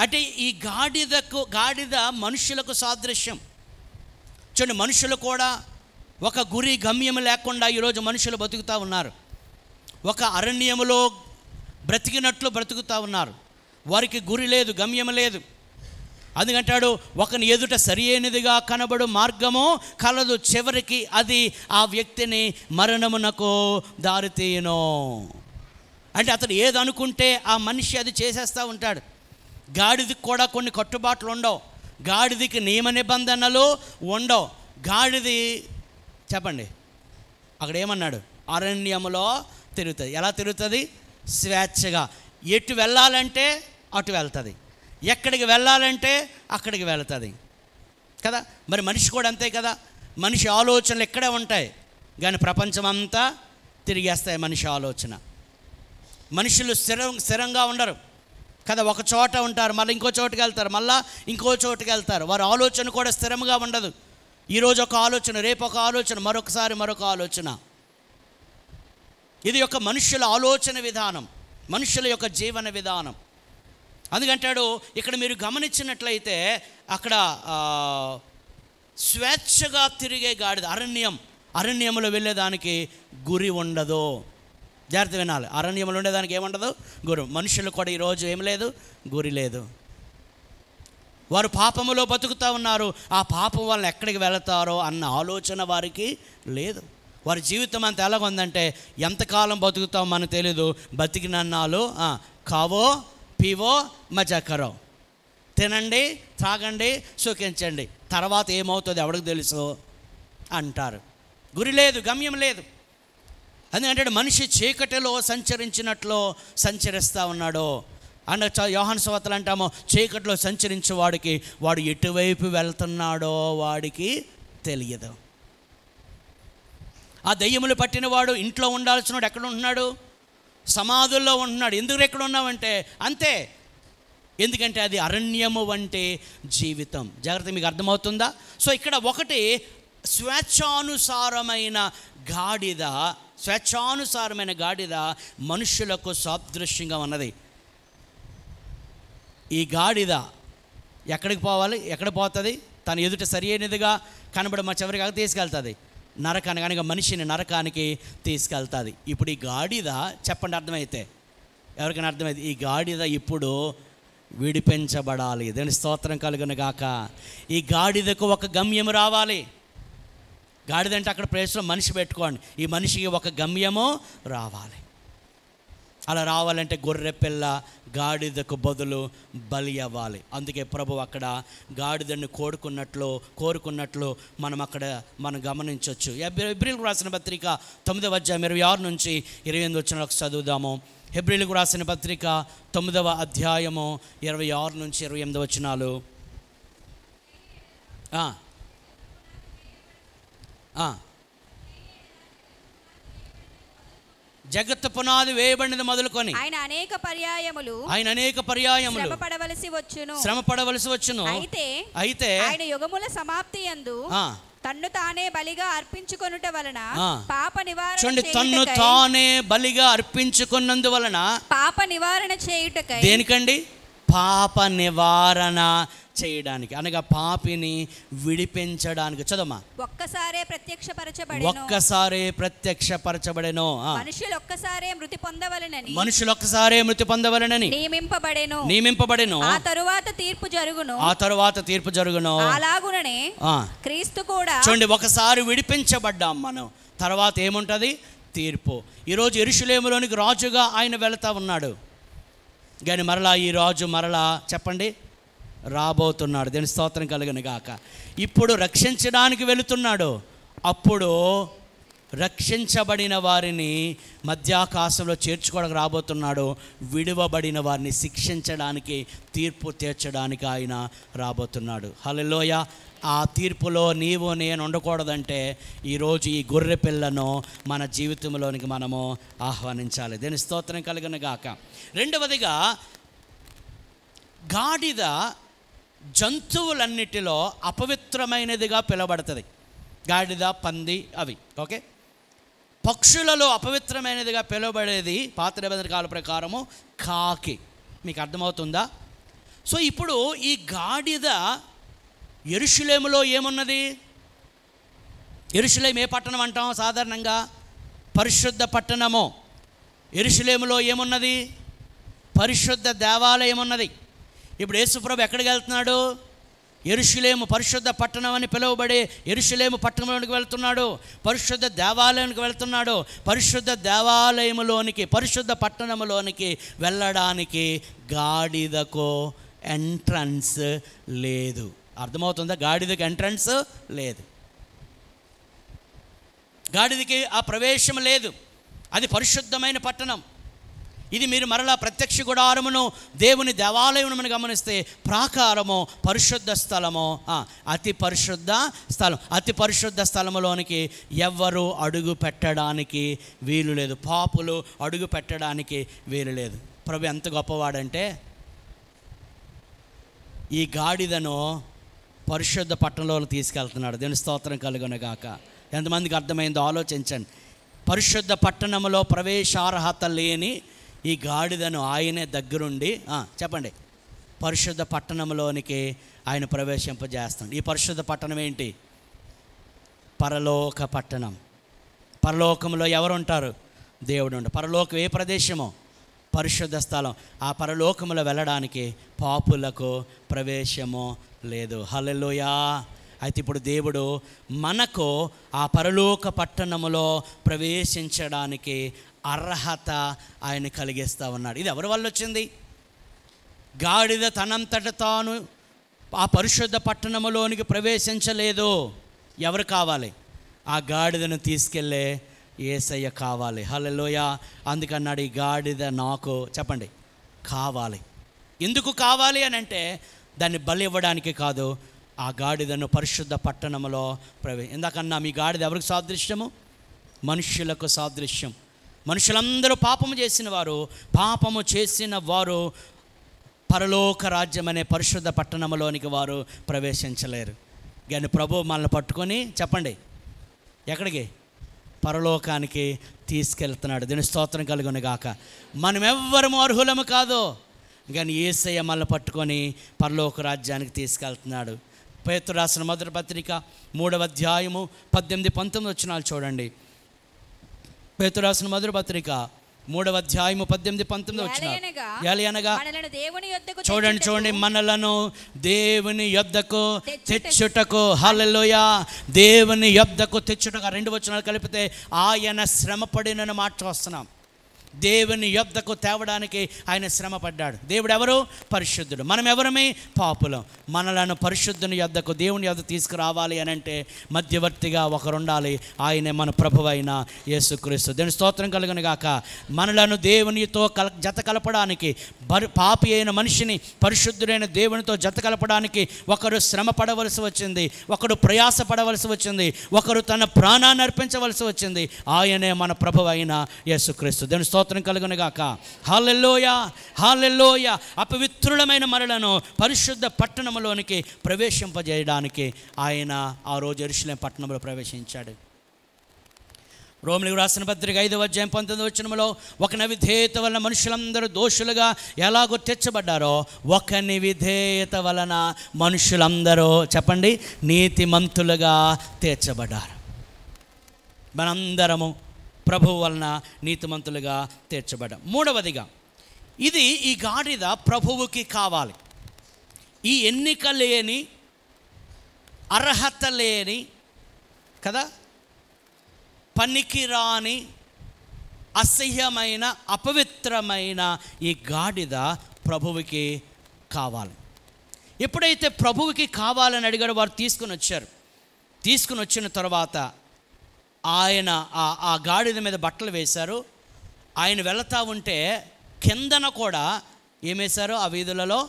అంటే ఈ గాడిద మనుషులకు సాదృశ్యం. చూడండి, మనుషులు కూడా ఒక గురి గమ్యం లేకుండా ఈరోజు మనుషులు బతుకుతూ ఉన్నారు. ఒక అరణ్యములో బ్రతికినట్లు బ్రతుకుతూ ఉన్నారు. వారికి గురి లేదు, గమ్యం లేదు. అందుకంటాడు, ఒకని ఎదుట సరి అయినదిగా కనబడు మార్గము కలదు, చివరికి అది ఆ వ్యక్తిని మరణమునకు దారితీయును. అంటే అతను ఏదనుకుంటే ఆ మనిషి అది చేసేస్తూ ఉంటాడు. గాడిదకి కూడా కొన్ని కట్టుబాట్లు ఉండవు. గాడిదకి నియమ నిబంధనలు ఉండవు. గాడిది చెప్పండి, అక్కడ ఏమన్నాడు? అరణ్యములో తిరుగుతుంది. ఎలా తిరుగుతుంది? స్వేచ్ఛగా. ఎటు వెళ్ళాలంటే అటు వెళ్తుంది, ఎక్కడికి వెళ్ళాలంటే అక్కడికి వెళ్తుంది కదా. మరి మనిషి కూడా అంతే కదా. మనిషి ఆలోచనలు ఎక్కడే ఉంటాయి, కానీ ప్రపంచం అంతా తిరిగేస్తాయి మనిషి ఆలోచన. మనుషులు స్థిరంగా ఉండరు కదా. ఒక చోట ఉంటారు, మళ్ళీ ఇంకో చోటుకి వెళ్తారు, మళ్ళీ ఇంకో చోటుకి వెళ్తారు. వారి ఆలోచన కూడా స్థిరంగా ఉండదు. ఈరోజు ఒక ఆలోచన, రేపు ఒక ఆలోచన, మరొకసారి మరొక ఆలోచన. ఇది యొక్క మనుషుల ఆలోచన విధానం, మనుషుల యొక్క జీవన విధానం. అందుకంటాడు ఇక్కడ మీరు గమనించినట్లయితే అక్కడ స్వేచ్ఛగా తిరిగే గాడిద. అరణ్యములో వెళ్ళేదానికి గురి ఉండదు. జాగ్రత్త వినాలి. అరణ్యములు ఉండేదానికి ఏముండదు? గురి. మనుషులు కూడా ఈరోజు ఏం లేదు, గురి లేదు. వారు పాపములో బతుకుతూ ఉన్నారు. ఆ పాపం వల్ల ఎక్కడికి వెళతారో అన్న ఆలోచన వారికి లేదు. వారి జీవితం అంత ఎలాగుందంటే, ఎంతకాలం బతుకుతాం మనకు తెలీదు. బతికినన్నాళ్ళు కావో పీవో మజా కరో, తినండి తాగండి సుఖించండి, తర్వాత ఏమవుతుందో ఎవరికి తెలుసు అంటారు. గురి లేదు, గమ్యం లేదు. ఎందుకంటే మనిషి చీకటిలో సంచరించినట్లు సంచరిస్తూ ఉన్నాడు. అండ్ యోహాను సువార్తలో అంటాము, చీకటిలో సంచరించే వాడికి వాడు ఎటువైపు వెళ్తున్నాడో వాడికి తెలియదు. ఆ దయ్యములు పట్టిన వాడు ఇంట్లో ఉండాల్సిన వాడు ఎక్కడ ఉంటున్నాడు? సమాధుల్లో ఉంటున్నాడు. ఎందుకు ఎక్కడ ఉన్నామంటే అంతే. ఎందుకంటే అది అరణ్యము వంటి జీవితం. జాగ్రత్త, మీకు అర్థమవుతుందా? సో ఇక్కడ ఒకటి స్వేచ్ఛానుసారమైన గాడిద మనుషులకు సాదృశ్యంగా ఉన్నది. ఈ గాడిద ఎక్కడికి పోవాలి? ఎక్కడ పోతుంది? తన ఎదుట సరి అయినదిగా కనబడి మా చివరికి తీసుకెళ్తుంది నరకానికి, అనగా మనిషిని నరకానికి తీసుకెళ్తుంది. ఇప్పుడు ఈ గాడిద, చెప్పండి అర్థమైతే, ఎవరికైనా అర్థమైతే, ఈ గాడిద ఇప్పుడు విడిపించబడాలి. దాని స్తోత్రం కలుగును గాక. ఈ గాడిదకు ఒక గమ్యము రావాలి. గాడిద అంటే అక్కడ ప్లేస్లో మనిషి పెట్టుకోండి. ఈ మనిషికి ఒక గమ్యము రావాలి. అలా రావాలంటే గొర్రె పిల్ల గాడిదకు బదులు బలి అవ్వాలి. అందుకే ప్రభు అక్కడ గాడిదను కోరుకున్నట్లు మనం గమనించవచ్చు. హెబ్రీయులకు రాసిన పత్రిక 9వ అధ్యాయం 26 నుంచి 28 వచనాలకు చదువుదాము. హెబ్రీయులకు రాసిన పత్రిక 9వ అధ్యాయము 26 నుంచి 28 వచనాలు. జగత్తు పునాది వేయబడినది మొదలుకొని ఆయన అనేక పర్యాయములు శ్రమ పడవలసి వచ్చును. అయితే ఆయన యుగముల సమాప్తి యందు తన్ను తానే బలిగా అర్పించుకొనుట వలన పాప నివారణ చేయుటకై, తన్ను తానే బలిగా అర్పించుకున్నందువలన పాప నివారణ చేయుటకై. దేనికండి? పాప నివారణ చేయడానికి, అనగా పాపిని విడిపించడానికి. చదమ్మా. ఒక్కసారే ప్రత్యక్షపరచబడెను, ఒక్కసారే ప్రత్యక్షపరచబడెను. మనుషులు ఒక్కసారే మృతి పొందవలెనని నియమింపబడెను. ఆ తరువాత తీర్పు జరుగును. అలాగుననే క్రీస్తు కూడా. చూడండి, ఒకసారి విడిపించబడ్డాం మనం, తర్వాత ఏముంటది? తీర్పు. ఈరోజు యెరూషలేములోనికి రాజుగా ఆయన వెళతా ఉన్నాడు, కానీ మరలా ఈ రాజు మరలా చెప్పండి రాబోతున్నాడు. దేని స్తోత్రం కలుగును గాక. ఇప్పుడు రక్షించడానికి వెళుతున్నాడు, అప్పుడు రక్షించబడిన వారిని మధ్యాకాశంలో చేర్చుకోవడానికి రాబోతున్నాడు. విడువబడిన వారిని శిక్షించడానికి, తీర్పు తీర్చడానికి ఆయన రాబోతున్నాడు. హల్లెలూయా. ఆ తీర్పులో నీవు నేను ఉండకూడదంటే ఈరోజు ఈ గొర్రె పిల్లను మన జీవితంలోనికి మనము ఆహ్వానించాలి. దేని స్తోత్రం కలుగును గాక. రెండవదిగా, గాడిద జంతువులన్నిటిలో అపవిత్రమైనదిగా పిలువబడుతుంది. గాడిద, పంది అవి ఓకే. పక్షులలో అపవిత్రమైనదిగా పిలువబడేది పాత నిబంధన కాల ప్రకారము కాకి. మీకు అర్థమవుతుందా? సో ఇప్పుడు ఈ గాడిద యెరూషలేములో ఏమున్నది? యెరూషలేము ఏ పట్టణం అంటాం సాధారణంగా? పరిశుద్ధ పట్టణము. యెరూషలేములో ఏమున్నది? పరిశుద్ధ దేవాలయం ఉన్నది. ఇప్పుడు యేసుప్రభు ఎక్కడికి వెళ్తున్నాడు? యెరూషలేము పరిశుద్ధ పట్టణం అని పిలువబడే యెరూషలేము పట్టణంలోనికి వెళ్తున్నాడు, పరిశుద్ధ దేవాలయానికి వెళ్తున్నాడు. పరిశుద్ధ దేవాలయములోనికి, పరిశుద్ధ పట్టణములోనికి వెళ్ళడానికి గాడిదకు ఎంట్రన్స్ లేదు. అర్థమవుతుందా? గాడిదకి ఎంట్రన్స్ లేదు, గాడిదకి ఆ ప్రవేశం లేదు. అది పరిశుద్ధమైన పట్టణం. ఇది మీరు మరలా ప్రత్యక్ష గుడారమును, దేవుని దేవాలయమును గమనిస్తే ప్రాకారము, పరిశుద్ధ స్థలము, అతి పరిశుద్ధ స్థలం. అతి పరిశుద్ధ స్థలములోనికి ఎవ్వరూ అడుగు పెట్టడానికి వీలు లేదు, పాపులు అడుగు పెట్టడానికి వీలు లేదు. ప్రభు ఎంత గొప్పవాడంటే ఈ గాడిదను పరిశుద్ధ పట్టణంలో తీసుకెళ్తున్నాడు. దేవుని స్తోత్రం కలుగును గాక. ఎంతమందికి అర్థమైందో ఆలోచించండి. పరిశుద్ధ పట్టణంలో ప్రవేశార్హత లేని ఈ గాడిదను ఆయనే దగ్గరుండి చెప్పండి పరిశుద్ధ పట్టణంలోనికి ఆయన ప్రవేశింపజేస్తాడు. ఈ పరిశుద్ధ పట్టణం ఏంటి? పరలోక పట్టణం. పరలోకంలో ఎవరు ఉంటారు? దేవుడు ఉంటాడు. పరలోకం ఏ ప్రదేశమో? పరిశుద్ధ స్థలం. ఆ పరలోకములో వెళ్ళడానికి పాపులకు ప్రవేశము లేదు. హల్లెలూయా. అయితే ఇప్పుడు దేవుడు మనకు ఆ పరలోక పట్టణములో ప్రవేశించడానికి అర్హత ఆయన కలిగిస్తూ ఉన్నాడు. ఇది ఎవరి వల్ల వచ్చింది? గాడిద తనంతట తాను ఆ పరిశుద్ధ పట్టణములోనికి ప్రవేశించలేదు. ఎవరు కావాలి? ఆ గాడిదను తీసుకెళ్ళే యేసయ్య కావాలి. హల్లెలూయా. అందుకన్నాడు ఈ గాడిద నాకు చెప్పండి కావాలి. ఎందుకు కావాలి అని అంటే దాన్ని బలి ఇవ్వడానికి కాదు, ఆ గాడిదను పరిశుద్ధ పట్టణంలో ఇందాకన్నా మీ గాడిద ఎవరికి సాదృశ్యము? మనుష్యులకు సాదృశ్యం. మనుషులందరూ పాపము చేసిన వారు పరలోక రాజ్యం అనే పరిశుద్ధ పట్టణంలోనికి వారు ప్రవేశించలేరు. కానీ ప్రభు మనల్ని పట్టుకొని చెప్పండి ఎక్కడికి? పరలోకానికి తీసుకెళ్తున్నాడు. దీని స్తోత్రం కలుగును గాక. మనం ఎవ్వరము అర్హులము కాదు, కానీ యేసయ్య మనల్ని పట్టుకొని పరలోక రాజ్యానికి తీసుకెళ్తున్నాడు. పేతురు రాసిన మొదటి పత్రిక 3వ అధ్యాయము 18-19 వచనాలు చూడండి. పేతురు రాసిన మొదటి పత్రిక 3వ అధ్యాయము 18-19 వచనాలు. ఎలయనగా చూడండి మనలను దేవుని యొద్దకు తెచ్చుటకు, హల్లెలూయా, దేవుని యొద్దకు తెచ్చుటకు. 2 వచనాలు కలిపితే ఆయన శ్రమపడినని మాట చూస్తున్నాం. దేవుని యొద్దకు తేవడానికి ఆయన శ్రమ పడ్డాడు. దేవుడు ఎవరు? పరిశుద్ధుడు. మనం ఎవరమే? పాపులం. మనలను పరిశుద్ధుని యొద్దకు, దేవుని యొద్ద తీసుకురావాలి అని అంటే మధ్యవర్తిగా ఒకరుండాలి. ఆయనే మన ప్రభువైన యేసుక్రీస్తు. దేవుని స్తోత్రం కలుగును గాక. మనలను దేవునితో జత కలపడానికి, పాపి అయిన మనిషిని పరిశుద్ధుడైన దేవునితో జత కలపడానికి ఒకరు శ్రమ పడవలసి వచ్చింది, ఒకడు ప్రయాస పడవలసి వచ్చింది, ఒకరు తన ప్రాణాన్ని అర్పించవలసి వచ్చింది. ఆయనే మన ప్రభువైన యేసుక్రీస్తు. దేవుని స్తోత్రం కలుగును గాక. హల్లెలూయా, హల్లెలూయా. అపవిత్రులమైన మనలను పరిశుద్ధ పట్టణంలోనికి ప్రవేశింపజేయడానికి ఆయన ఆ రోజు యెరూషలేము పట్టణంలో ప్రవేశించాడు. రోమిలికి రాసిన పత్రిక 5వ అధ్యాయం 19వ వచనంలో ఒకని విధేయత వలన మనుషులందరూ దోషులుగా ఎలాగో తెచ్చబడ్డారో ఒకని విధేయత వలన మనుషులందరూ చెప్పండి నీతిమంతులుగా తీర్చబడ్డారు. మనందరము ప్రభువు వలన నీతిమంతులుగా తీర్చబడ్డాం. మూడవదిగా ఈ గాడిద ప్రభువుకి కావాలి. ఈ ఎన్నిక లేని, అర్హత లేని కదా, పనికిరాని, అసహ్యమైన, అపవిత్రమైన ఈ గాడిద ప్రభువుకి కావాలి. ఎప్పుడైతే ప్రభువుకి కావాలని అడిగారో వారు తీసుకుని వచ్చారు. తీసుకుని వచ్చిన తర్వాత ఆయన ఆ గాడిద మీద బట్టలు వేశారు. ఆయన వెళతా ఉంటే కిందన కూడా ఏమేశారు, ఆ వీధులలో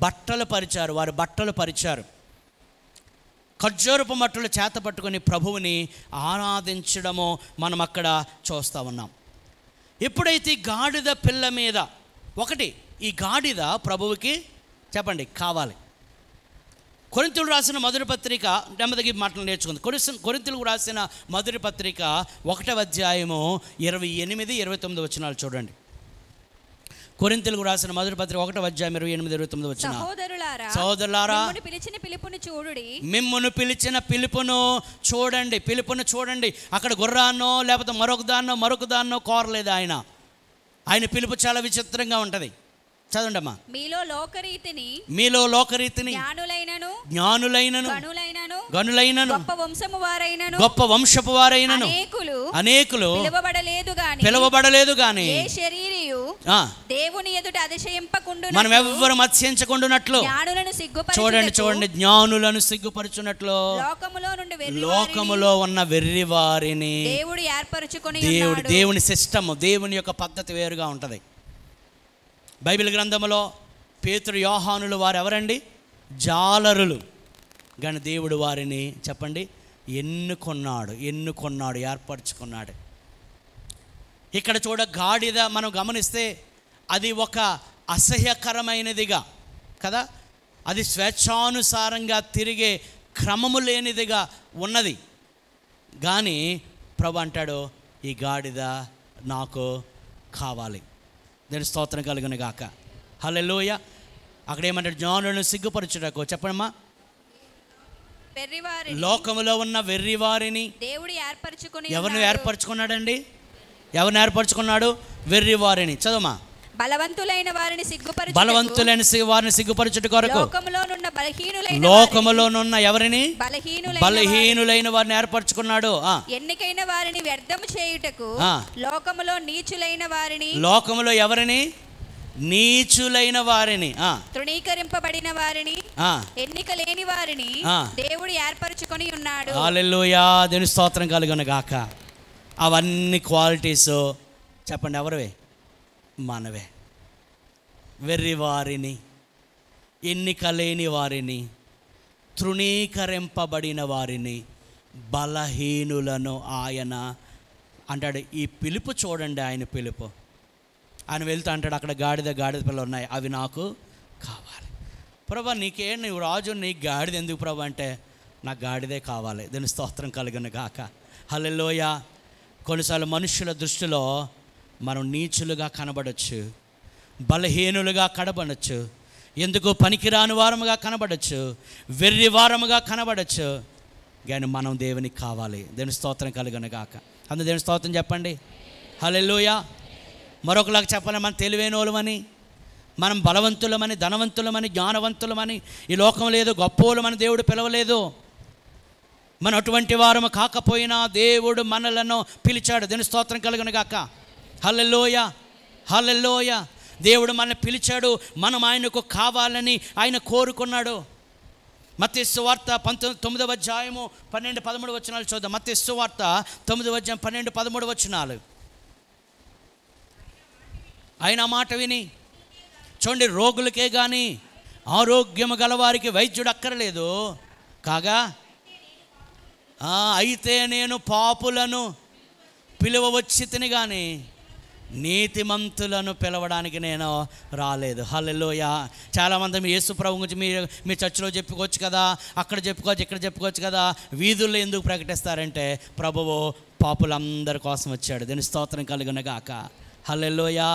బట్టలు పరిచారు. వారు బట్టలు పరిచారు. ఖర్జూరపు మట్టలు చేత పట్టుకొని ప్రభువుని ఆరాధించడము మనం అక్కడ చూస్తూ ఉన్నాం. ఎప్పుడైతే ఈ గాడిద పిల్ల మీద ఈ గాడిద ప్రభువుకి చెప్పండి కావాలి. కొరింథీయులకు రాసిన మొదటి పత్రిక, నెమ్మదిగా మాటలు నేర్చుకుంది. కొరింథీయులకు రాసిన మొదటి పత్రిక 1వ అధ్యాయము 28, 29 వచనాలు చూడండి. కొరింథీయులకు రాసిన మొదటి పత్రిక 1వ అధ్యాయం 28, 29 వచనాలు. సహోదరులారా మిమ్మును పిలిచిన పిలుపును చూడండి. అక్కడ గుర్రాన్నో లేకపోతే మరొక దాన్నో కోరలేదు ఆయన పిలుపు చాలా విచిత్రంగా ఉంటుంది. చదవండి అమ్మా. మీలో లోకరీతిని జ్ఞానులైనను గనులైనను గొప్ప వంశపు వారైనను అనేకులు పిలువబడలేదు గాని దేవుని ఎదుట అతిశయింపకుండునట్లు, మనం ఎవ్వరు అతిశయించకుండునట్లు చూడండి జ్ఞానులను సిగ్గుపరచునట్లు లోకములో ఉన్న వెర్రి వారిని దేవుడు ఏర్పరచుకొని దేవుని సిస్టమ్, దేవుని యొక్క పద్ధతి వేరుగా ఉంటుంది. బైబిల్ గ్రంథంలో పేతురు, యోహానులు వారు ఎవరండి? జాలరులు. కానీ దేవుడు వారిని చెప్పండి ఎన్నుకున్నాడు, ఏర్పరచుకున్నాడు. ఇక్కడ గాడిద మనం గమనిస్తే అది ఒక అసహ్యకరమైనదిగా కదా, అది స్వేచ్ఛానుసారంగా తిరిగే క్రమము లేనిదిగా ఉన్నది. కానీ ప్రభు అంటాడు ఈ గాడిద నాకు కావాలి. దేని స్తోత్రం కలుగును గాక. హల్లెలూయా. అక్కడ ఏమంటాడు? జ్ఞానులను సిగ్గుపరచుటకు చెప్పమ్మా. లోకములో ఉన్న వెర్రి వారిని దేవుడు ఎవరిని ఏర్పరచుకున్నాడండి? ఎవరిని ఏర్పరచుకున్నాడు? వెర్రి వారిని. చదవమా. బలవంతులైన వారిని సిగ్గుపరచుట కొరకు లోకములోనున్న ఎవరిని? బలహీనులైన వారిని ఏర్పరచుకున్నాడు. ఎన్నికైన వారిని వ్యర్థము చేయుటకు లోకములో నీచులైన వారిని, లోకములో ఎవరిని? నీచులైన వారిని, తృణీకరింపబడిన వారిని, ఎన్నిక లేని వారిని దేవుడు ఏర్పరచుకొని ఉన్నాడు. హల్లెలూయా. దేవుని స్తోత్రం కలుగును గాక. అవన్నీ క్వాలిటీస్ చెప్పండి ఎవరివే? మనవే. వెర్రి వారిని, ఎన్నిక లేని వారిని, తృణీకరింపబడిన వారిని, బలహీనులను ఆయన అంటాడు. ఈ పిలుపు చూడండి, ఆయన పిలుపు. ఆయన వెళ్తూ అంటాడు అక్కడ గాడిద పిల్లలు ఉన్నాయి, అవి నాకు కావాలి. ప్రభా నువ్వు రాజు, నీకు గాడిద ఎందుకు ప్రభా అంటే నాకు గాడిదే కావాలి. దీని స్తోత్రం కలుగును గాక. హల్లెలూయా. కొన్నిసార్లు మనుషుల దృష్టిలో మనం నీచులుగా కనబడచ్చు, బలహీనులుగా కనబడచ్చు, ఎందుకు పనికిరాని వారముగా కనబడచ్చు, వెర్రి వారముగా కనబడచ్చు. కానీ మనం దేవునికి కావాలి. దేవుని స్తోత్రం కలుగును గాక. అందుకు దేవుని స్తోత్రం చెప్పండి. హల్లెలూయా. మరొకలాగా చెప్పాలి, మనం తెలివైనోళ్ళమని, మనం బలవంతులమని, ధనవంతులమని, జ్ఞానవంతులమని ఈ లోకంలో ఏదో గొప్పోళ్ళమని దేవుడు పిలవలేదు. మనం అటువంటి వారము కాకపోయినా దేవుడు మనలను పిలిచాడు. దేవుని స్తోత్రం కలుగును గాక. హల్లెలూయా. హల్లెలూయా. దేవుడు మనల్ని పిలిచాడు, మనం ఆయనకు కావాలని ఆయన కోరుకున్నాడు. మత్తయి సువార్త 9వ అధ్యాయము 12, 13 వచనాలు చూద్దాం. మత్తయి సువార్త 9వ అధ్యాయం 12, 13 వచనాలు. ఆయన మాట విని చూడండి, రోగులకే కానీ ఆరోగ్యము గలవారికి వైద్యుడు అక్కర్లేదు కాగా, అయితే నేను పాపులను పిలువవచ్చితిని కానీ నీతిమంతులను పిలవడానికి నేను రాలేదు. హల్లెలూయా. చాలామంది మీ యేసు ప్రభు గురించి మీ చర్చిలో చెప్పుకోవచ్చు కదా, అక్కడ చెప్పుకోవచ్చు, ఇక్కడ చెప్పుకోవచ్చు కదా, వీధుల్లో ఎందుకు ప్రకటిస్తారంటే ప్రభువు పాపులందరి కోసం వచ్చాడు. దీని స్తోత్రం కలుగునగాక. హల్లెలూయా.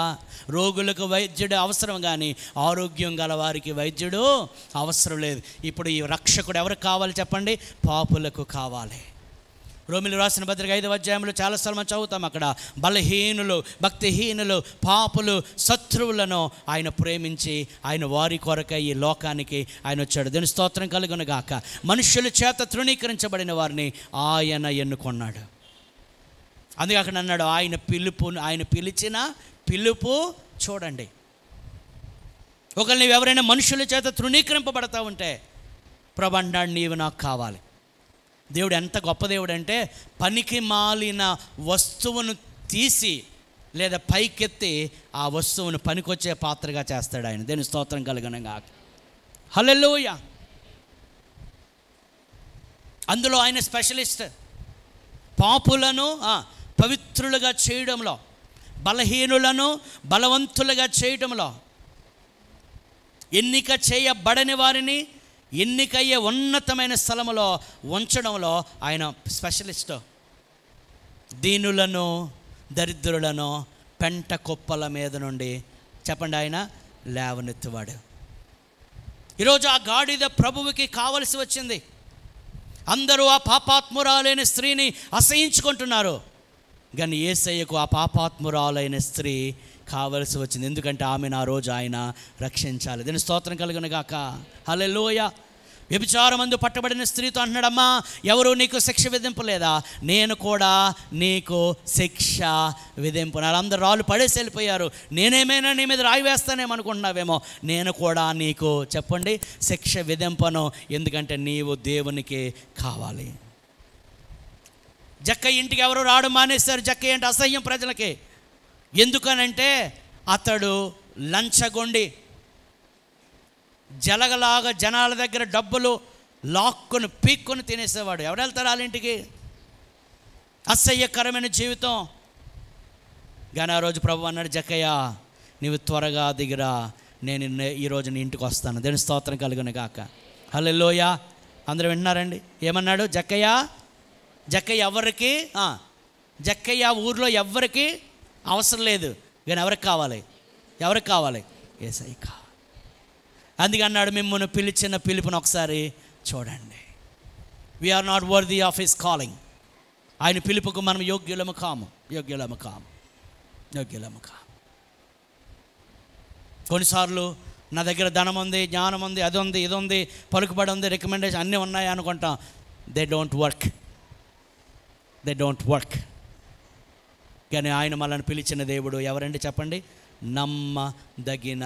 రోగులకు వైద్యుడు అవసరం, కానీ ఆరోగ్యం గల వారికి వైద్యుడు అవసరం లేదు. ఇప్పుడు ఈ రక్షకుడు ఎవరికి కావాలి చెప్పండి? పాపులకు కావాలి. రోమిలు రాసిన పత్రిక 5వ అధ్యాయంలో చాలాసార్లు మనం చదువుతాం. అక్కడ బలహీనులు, భక్తిహీనులు, పాపులు, శత్రువులను ఆయన ప్రేమించి ఆయన వారి కొరకై ఈ లోకానికి ఆయన వచ్చాడు. దీని స్తోత్రం కలుగునగాక. మనుషుల చేత తృణీకరించబడిన వారిని ఆయన ఎన్నుకున్నాడు. అందుకే అక్కడ అన్నాడు, ఆయన పిలిచిన పిలుపు చూడండి. ఒకవేళ నీవు ఎవరైనా మనుషుల చేత తృణీకరింపబడతా ఉంటే ప్రభు అంటాడు, నీవు నాకు కావాలి. దేవుడు ఎంత గొప్ప దేవుడు అంటే, పనికి మాలిన వస్తువును తీసి లేదా పైకెత్తి ఆ వస్తువును పనికొచ్చే పాత్రగా చేస్తాడు ఆయన. దేని స్తోత్రం కలుగునగా. హల్లెలూయా. అందులో ఆయన స్పెషలిస్ట్. పాపులను పవిత్రులుగా చేయడంలో, బలహీనులను బలవంతులుగా చేయడంలో, ఎన్నిక చేయబడని వారిని ఎన్నికయ్యే ఉన్నతమైన స్థలములో ఉంచడంలో ఆయన స్పెషలిస్టు. దీనులను దరిద్రులను పెంట కుప్పల మీద నుండి చెప్పండి ఆయన లేవనెత్తువాడు. ఈరోజు ఆ గాడిద ప్రభువుకి కావలసి వచ్చింది. అందరూ ఆ పాపాత్మురాలైన స్త్రీని అసహించుకుంటున్నారు, కానీ యేసయ్యకు ఆ పాపాత్మురాలైన స్త్రీ కావలసి వచ్చింది. ఎందుకంటే ఆమెను ఆ రోజు ఆయన రక్షించాలి. దీని స్తోత్రం కలుగునగాక. హల్లెలూయా. వ్యభిచారమందు పట్టబడిన స్త్రీతో అంటున్నాడమ్మా, ఎవరు నీకు శిక్ష విధింపలేదా? నేను కూడా నీకు శిక్ష విధింపున్నారు. అందరు రాళ్ళు పడేసి వెళ్ళిపోయారు. నేనేమైనా నీ మీద రాయి వేస్తానేమనుకుంటున్నావేమో, నేను కూడా నీకు చెప్పండి శిక్ష విధింపను, ఎందుకంటే నీవు దేవునికి కావాలి. జక్కయ్య ఇంటికి ఎవరు రావడం మానేశారు. జక్కయ్య అంటే అసహ్యం ప్రజలకి. ఎందుకనంటే అతడు లంచగొండి, జలగలాగా జనాల దగ్గర డబ్బులు లాక్కొని పీక్కొని తినేసేవాడు. ఎవరు వెళ్తారు వాళ్ళ ఇంటికి? అసహ్యకరమైన జీవితం. కానీ ఆ రోజు ప్రభు అన్నాడు, జక్కయ్య నీవు త్వరగా దిగిరా, నేను ఈరోజు నీ ఇంటికి వస్తాను. దేని స్తోత్రం కలుగునగాక. హల్లెలూయా. అందరూ వింటున్నారండి? ఏమన్నాడు? జక్కయ్య ఎవరికి జక్కయ్య ఊర్లో ఎవరికి అవసరం లేదు, కానీ ఎవరికి కావాలి? యేసయ్య కావాలి. అందుకే అన్నాడు, మిమ్మల్ని పిలిచిన పిలుపును ఒకసారి చూడండి. We are not worthy of his calling. ఆయన పిలుపుకు మనం యోగ్యులము కాము. కొన్నిసార్లు నా దగ్గర ధనం ఉంది, జ్ఞానం ఉంది, అది ఉంది, ఇది ఉంది, పలుకుబడి ఉంది, రికమెండేషన్ అన్నీ ఉన్నాయి అనుకుంటాం. They don't work. కానీ ఆయన మనల్ని పిలిచిన దేవుడు ఎవరండి చెప్పండి? నమ్మదగిన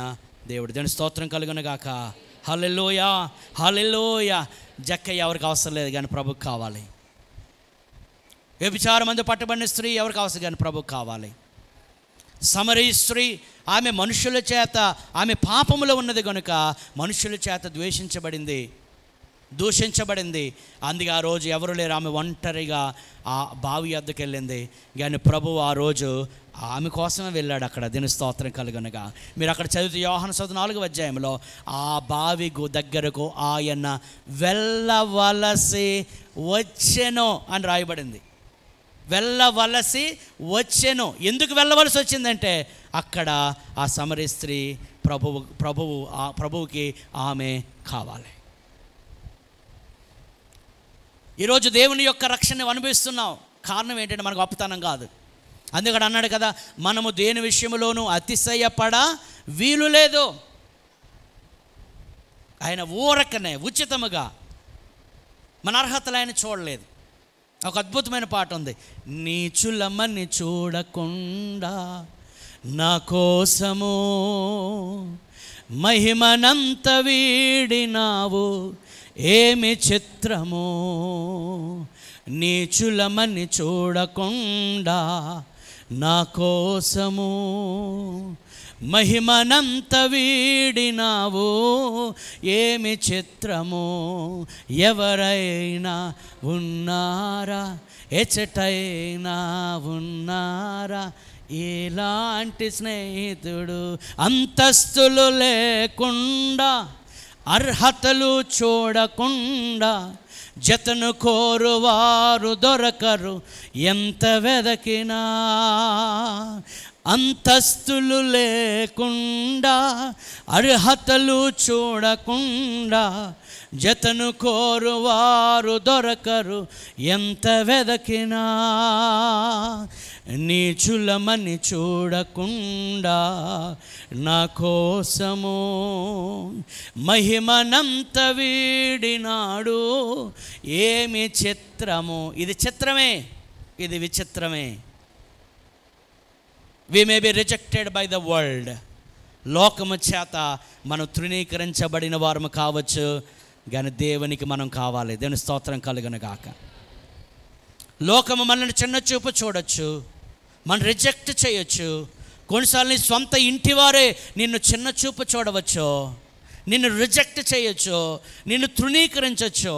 దేవుడు. దాని స్తోత్రం కలుగునగాక. హల్లెలూయా. జక్కయ్య ఎవరికి అవసరం లేదు, కానీ ప్రభుకు కావాలి. వ్యభిచారమందు పట్టబడిన స్త్రీ ఎవరికి అవసరం, కానీ ప్రభుకు కావాలి. సమరీ స్త్రీ, ఆమె మనుషుల చేత, ఆమె పాపములో ఉన్నది కనుక మనుషుల చేత దూషించబడింది. అందుకే ఆ రోజు ఎవరు లేరు, ఆమె ఒంటరిగా ఆ బావి వద్దకు వెళ్ళింది. కానీ ప్రభువు ఆ రోజు ఆమె కోసమే వెళ్ళాడు అక్కడ. దీని స్తోత్రం కలుగునగా. మీరు అక్కడ చదివితే యోహాను సువార్త 4వ అధ్యాయంలో ఆ బావి దగ్గరకు ఆయన వెళ్ళవలసి వచ్చెను అని రాయబడింది. వెళ్ళవలసి వచ్చెను. ఎందుకు వెళ్ళవలసి వచ్చిందంటే అక్కడ ఆ సమరీ స్త్రీ ప్రభువుకి ఆమె కావాలి. ఈరోజు దేవుని యొక్క రక్షణ అనుభవిస్తున్నాం. కారణం ఏంటంటే మనకు గొప్పతనం కాదు. అందుకని అన్నాడు కదా, మనము దేని విషయంలోనూ అతిశయపడ వీలు లేదు. ఆయన ఊరకనే ఉచితముగా మన అర్హతలు ఆయన చూడలేదు. ఒక అద్భుతమైన పాట ఉంది. నీచులమని చూడకుండా నా కోసము మహిమనంత వీడినావు, ఏమి చిత్రము. నీచులమని చూడకుండా నా కోసము మహిమనంత వీడినావు, ఏమి చిత్రము. ఎవరైనా ఉన్నారా, ఎచటైనా ఉన్నారా ఇలాంటి స్నేహితుడు. అంతస్తులు లేకుండా, అర్హతలు చూడకుండా, జతను కోరువారు దొరకరు ఎంత వెదకినా. అంతస్తులు లేకుండా అర్హతలు చూడకుండా జతను కోరువారు దొరకరు ఎంత వెదకినా. నీచులమని చూడకుండా నా కోసము మహిమనంత వీడినాడు. ఏమి చిత్రము! ఇది చిత్రమే, ఇది విచిత్రమే. We may be rejected by the world. లోకము చేత మనం తృణీకరించబడిన వారము కావచ్చు, కానీ దేవునికి మనం కావాలి. దేవుని స్తోత్రం కలుగును గాక. లోకము మనల్ని చిన్న చూపు చూడొచ్చు, మనం రిజెక్ట్ చేయొచ్చు. కొన్నిసార్లు నీ సొంత ఇంటి వారే నిన్ను చిన్న చూపు చూడవచ్చు, నిన్ను రిజెక్ట్ చేయొచ్చు, నిన్ను తృణీకరించవచ్చు.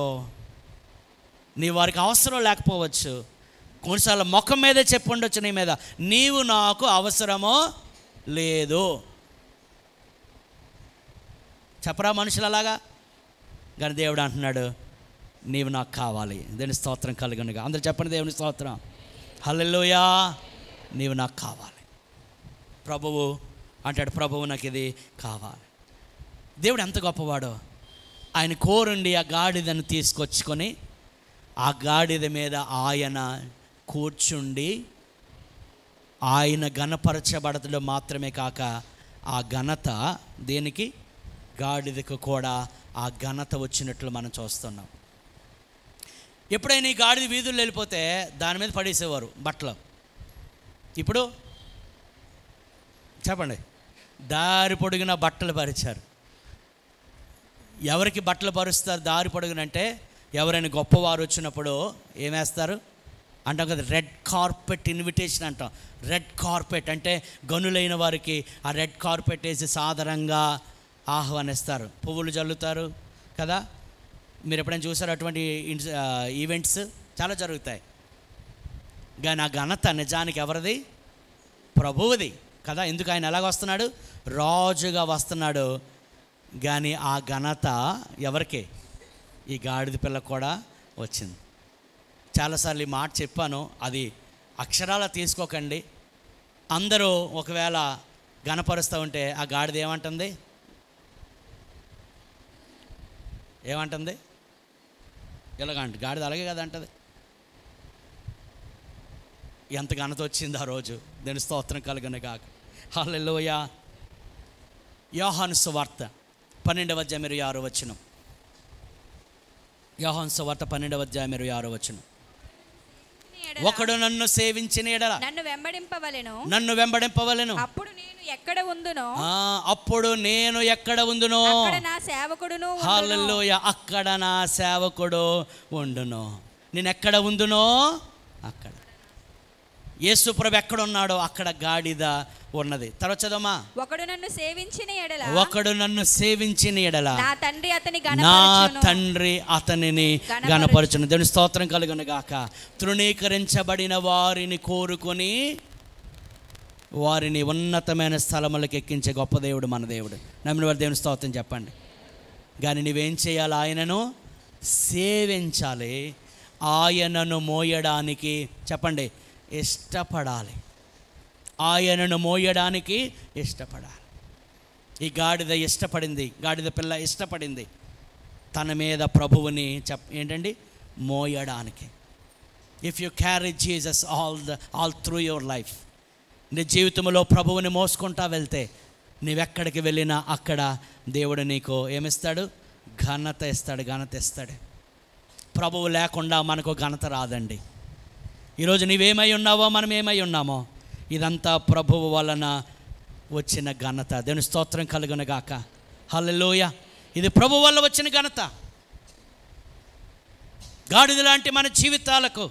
నీ వారికి అవసరం లేకపోవచ్చు. కొన్నిసార్లు ముఖం మీదే చెప్పి ఉండొచ్చు నీ మీద, నీవు నాకు అవసరమో లేదు. చెప్పరా మనుషులు అలాగా? కానీ దేవుడు అంటున్నాడు, నీవు నాకు కావాలి. దేవుని స్తోత్రం కలుగునుగా. అందరూ చెప్పండి దేవుని స్తోత్రం. హల్లెలూయా. నీవు నాకు కావాలి. ప్రభువు అంటాడు, ప్రభువు నాకు ఇది కావాలి. దేవుడు ఎంత గొప్పవాడో! ఆయన కోరుండి ఆ గాడిదను తీసుకొచ్చుకొని ఆ గాడిద మీద ఆయన కూర్చుండి ఆయన ఘనపరచబడతలో మాత్రమే కాక ఆ ఘనత దేనికి? గాడిదకు కూడా ఆ ఘనత వచ్చినట్లు మనం చూస్తున్నాం. ఎప్పుడైనా ఈ గాడిద వీధుల్లో వెళ్ళిపోతే దాని మీద పడేసేవారు బట్టలు. ఇప్పుడు చెప్పండి, దారి పొడుగున బట్టలు పరిచారు. ఎవరికి బట్టలు పరుస్తారు దారి పొడుగునంటే? ఎవరైనా గొప్పవారు వచ్చినప్పుడు ఏమేస్తారు అంటాం కదా, రెడ్ కార్పెట్ ఇన్విటేషన్ అంటాం. రెడ్ కార్పెట్ అంటే గనులైన వారికి ఆ రెడ్ కార్పెట్ వేసి సాదరంగా ఆహ్వానిస్తారు, పువ్వులు జల్లుతారు కదా. మీరు ఎప్పుడైనా చూసారు అటువంటి ఈవెంట్స్? చాలా జరుగుతాయి. కానీ ఆ ఘనత నిజానికి ఎవరిది? ప్రభువుది కదా. ఎందుకు ఆయన ఎలాగ వస్తున్నాడు? రాజుగా వస్తున్నాడు. కానీ ఆ ఘనత ఎవరికి? ఈ గాడిద పిల్ల కూడా వచ్చింది. చాలాసార్లు ఈ మాట చెప్పాను, అది అక్షరాల తీసుకోకండి. అందరూ ఒకవేళ ఘనపరుస్తూ ఉంటే ఆ గాడిద ఏమంటుంది? ఏమంటుంది? ఇలాగంట గాడిద అలాగే కదా అంటది. ఎంత ఘనత వచ్చింది ఆ రోజు. దేవుని స్తోత్రం కలుగును గాక. హల్లెలూయా. యోహాను సువార్త 12వ అధ్యాయం 26వ వచనం. యోహాను సువార్త 12వ అధ్యాయం 26వ వచనం. ఒకడు నన్ను సేవించిన ఎడల నన్ను వెంబడింపవలెను. అప్పుడు నేను ఎక్కడ ఉందునో అక్కడ నా సేవకుడును. హల్లెలూయా. అక్కడ నా సేవకుడు ఉండును. నేను ఎక్కడ ఉందునో అక్కడ. యేసు ప్రభు ఎక్కడ ఉన్నాడో అక్కడ గాడిద ఉన్నది. తర్వాత చదవమా. ఒకడు నన్ను సేవించిన ఎడల నా తండ్రి అతనిని ఘనపరచును. దేవుని స్తోత్రం కలుగును గాక. తృణీకరించబడిన వారిని కోరుకొని వారిని ఉన్నతమైన స్థలములకు ఎక్కించే గొప్ప దేవుడు మన దేవుడు. నమ్మిన వారి దేవుని స్తోత్రం చెప్పండి. కానీ నువ్వేం చేయాలి? ఆయనను సేవించాలి. ఆయనను మోయడానికి చెప్పండి ఇష్టపడాలి. ఆయనను మోయడానికి ఇష్టపడాలి. ఈ గాడిద ఇష్టపడింది, గాడిద పిల్ల ఇష్టపడింది తన మీద ప్రభువుని ఏంటండి మోయడానికి. If you carry Jesus all through your life, నీ జీవితంలో ప్రభువుని మోసుకుంటా వెళ్తే నీవెక్కడికి వెళ్ళినా అక్కడ దేవుడు నీకు ఏమిస్తాడు? ఘనత ఇస్తాడు, ఘనత ఇస్తాడు. ప్రభువు లేకుండా మనకు ఘనత రాదండి. ఈరోజు నీవేమై ఉన్నావో మనం ఏమై ఉన్నామో ఇదంతా ప్రభువు వలన వచ్చిన ఘనత. దేవుని స్తోత్రం కలుగును గాక. హల్లెలూయా. ఇది ప్రభు వల్ల వచ్చిన ఘనత. గాడిద లాంటి మన జీవితాలకు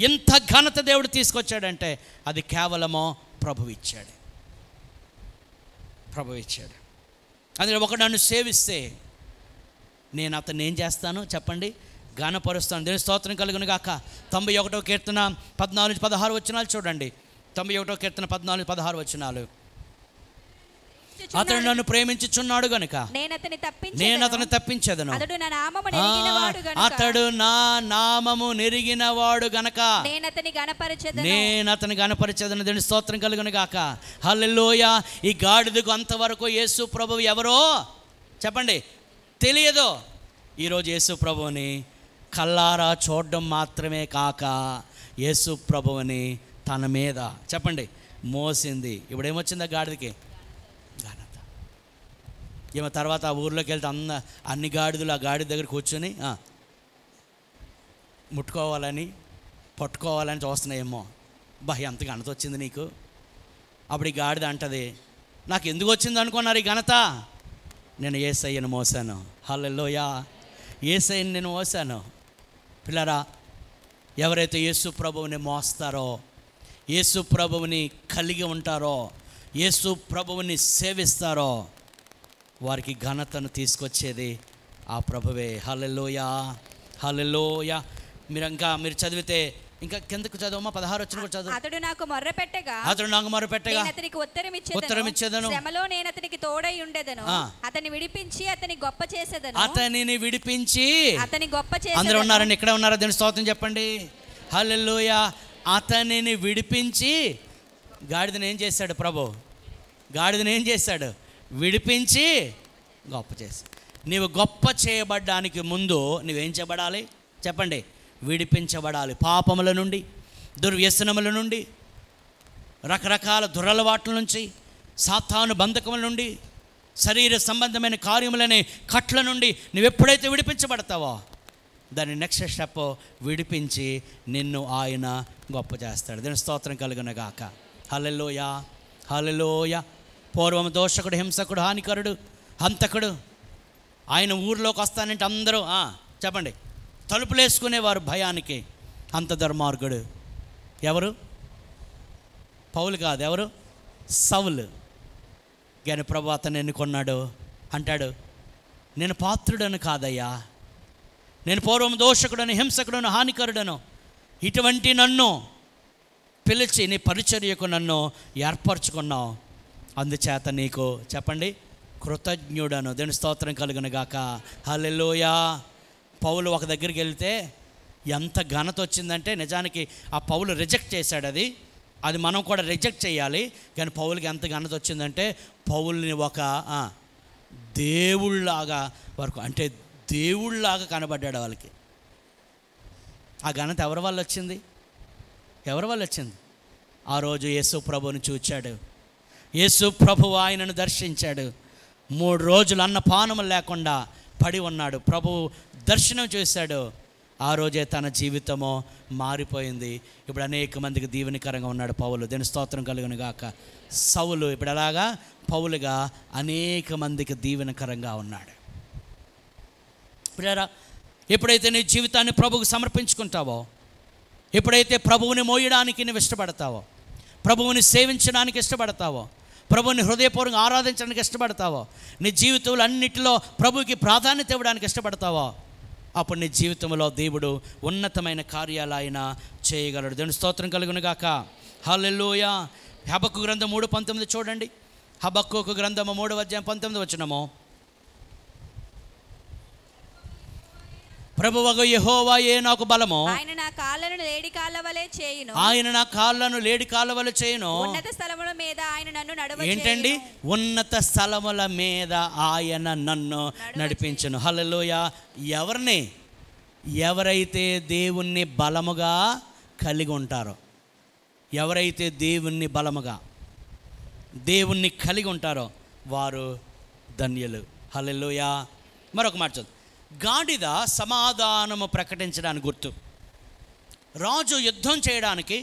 ఎంత ఘనత దేవుడు తీసుకొచ్చాడంటే అది కేవలమో ప్రభువు ఇచ్చాడు. అందుకే ఒకడు నన్ను సేవిస్తే నేను అతన్ని ఏం చేస్తాను చెప్పండి? ఘనపరుస్తాను. దేవుని స్తోత్రం కలుగును గాక. 91వ కీర్తన 14-16 వచనాలు చూడండి. 91వ కీర్తన 14-16 వచనాలు. ప్రేమించుచున్నాడు. అతడు నన్ను ప్రేమించుచున్నాడు గనుక నేను అతన్ని తప్పించెదను. అతడు నా నామము నెరిగినవాడు గనుక అతడు నా నామము నెరిగినవాడు గనక నేను అతని గణపరచెదను. దేవుని స్తోత్రం కలుగును గాక. హల్లెలూయా. ఈ గాడిదకు అంతవరకు యేసు ప్రభువు ఎవరో చెప్పండి తెలియదు. ఈరోజు యేసు ప్రభువుని కల్లారా చూడడం మాత్రమే కాక యేసు ప్రభువుని తన మీద చెప్పండి మోసింది. ఇప్పుడు ఏమొచ్చింది ఆ గాడిదకి? ఘనత. ఏమో తర్వాత ఆ ఊర్లోకి వెళ్తే అన్ని గాడిదలు ఆ గాడిద దగ్గర కూర్చొని ముట్టుకోవాలని పట్టుకోవాలని చూస్తున్నాయేమో. ఎంత ఘనత వచ్చింది నీకు. అప్పుడు ఈ గాడిద అంటది, నాకు ఎందుకు వచ్చింది అనుకున్నారు ఈ ఘనత? నేను యేసయ్యను మోసాను. హల్లెలూయా. యేసయ్యను నేను మోసాను. పిల్లరా, ఎవరైతే యేసు ప్రభువుని మోస్తారో, యేసు ప్రభువుని కలిగి ఉంటారో, యేసు ప్రభువుని సేవిస్తారో వారికి ఘనతను తీసుకొచ్చేది ఆ ప్రభువే. హల్లెలూయా, హల్లెలూయా. మీరు చదివితే ఇంకా కిందకు చదవమ్మా, 16 వచ్చిన కూడా చదువు. అతడు నాకు మొర్రపెట్టగా నేను అతనికి ఉత్తరం ఇచ్చేదను. శ్రమలో నేను అతనికి తోడై ఉండెదను. అతనిని విడిపించి అతని గొప్ప చేసేదను. అందరూ ఉన్నారండి, ఇక్కడే ఉన్నారా? దీని స్తోత్రం చెప్పండి. హల్లెలూయా. అతనిని విడిపించి, గాడిదని ఏం చేశాడు ప్రభు? గాడిదని ఏం చేశాడు? విడిపించి గొప్ప చేసి. నీవు గొప్ప చేయబడ్డానికి ముందు నువ్వేం చేయబడాలి చెప్పండి? విడిపించబడాలి. పాపముల నుండి, దుర్వ్యసనముల నుండి, రకరకాల దురలవాట్ల నుంచి, సాతాను బంధకముల నుండి, శరీర సంబంధమైన కార్యములనే కట్ల నుండి నువ్వు ఎప్పుడైతే విడిపించబడతావో దాని నెక్స్ట్ స్టెప్ విడిపించి నిన్ను ఆయన గొప్ప చేస్తాడు. దీని స్తోత్రం కలుగును గాక. హల్లెలూయా, హల్లెలూయా. పూర్వం దోషకుడు, హింసకుడు, హానికరుడు, హంతకుడు ఆయన ఊరిలోకి వస్తానంటే అందరూ చెప్పండి తలుపులు వేసుకునేవారు భయానికి. అంత ధర్మార్గుడు ఎవరు? పౌలు కాదు, ఎవరు? సౌలు. కానీ ప్రభు అతను ఎన్నుకొన్నాడు. అంటాడు, నేను పాత్రుడను కాదయ్యా, నేను పూర్వం దోషకుడను, హింసకుడను, హానికరుడను, ఇటువంటి నన్ను పిలిచి నీ పరిచర్యకు నన్ను ఏర్పరచుకున్నావు, అందుచేత నీకు చెప్పండి కృతజ్ఞుడను. దేవుని స్తోత్రం కలుగును గాక. హల్లెలూయా. పౌలు ఒక దగ్గరికి వెళ్తే ఎంత ఘనత వచ్చిందంటే, నిజానికి ఆ పౌలు రిజెక్ట్ చేశాడు. అది మనం కూడా రిజెక్ట్ చేయాలి. కానీ పౌలుకి ఎంత ఘనత వచ్చిందంటే, పౌల్ని ఒక దేవుళ్ళలాగా వరకు, అంటే దేవుళ్ళలాగా కనబడ్డాడు వాళ్ళకి. ఆ ఘనత ఎవరి వల్ల వచ్చింది? ఎవరి వల్ల వచ్చింది? ఆ రోజు యేసు ప్రభువుని చూచాడు. యేసు ప్రభువు ఆయనను దర్శించాడు. 3 రోజులు అన్నపానము లేకుండా పడి ఉన్నాడు. ప్రభువు దర్శనం చేశాడు. ఆ రోజే తన జీవితము మారిపోయింది. ఇప్పుడు అనేక మందికి దీవెనకరంగా ఉన్నాడు పౌలు. దీని స్తోత్రం కలుగును గాక. సౌలు ఇప్పుడు అలాగా పౌలుగా అనేక మందికి దీవెనకరంగా ఉన్నాడు. ప్రియరా, ఎప్పుడైతే నీ జీవితాన్ని ప్రభువుకు సమర్పించుకుంటావో, ఎప్పుడైతే ప్రభువుని మోయడానికి నువ్వు ఇష్టపడతావో, ప్రభువుని సేవించడానికి ఇష్టపడతావో, ప్రభువుని హృదయపూర్వకంగా ఆరాధించడానికి ఇష్టపడతావో, నీ జీవితంలో అన్నిటిలో ప్రభువుకి ప్రాధాన్యత ఇవ్వడానికి ఇష్టపడతావో, అప్పుడు నీ జీవితంలో దేవుడు ఉన్నతమైన కార్యాలు ఆయన చేయగలడు. దేవుని స్తోత్రం కలుగును గాక. హల్లెలూయా. హబక్కు గ్రంథం 3:19 చూడండి. హబక్కు గ్రంథము 3:19 వచనము. ప్రభువగు యెహోవాయే నాకు బలము, ఆయన నా కాళ్ళను లేడి కాళ్ళ వలె చేయును. ఆయన నా కాళ్ళను లేడి కాళ్ళ వలె చేయును. ఉన్నత స్థలముల మీద ఆయన నన్ను నడవచేయును. ఏంటండి? ఉన్నత స్థలముల మీద ఆయన నన్ను నడిపించును. హల్లెలూయా. ఎవరిని? ఎవరైతే దేవుణ్ణి బలముగా కలిగి ఉంటారో, ఎవరైతే దేవుణ్ణి బలముగా దేవుణ్ణి కలిగి ఉంటారో వారు ధన్యులు. హల్లెలూయా. మరొక మాట చూద్దాం. గాడిద సమాధానము ప్రకటించడానికి గుర్తు. రాజు యుద్ధం చేయడానికి,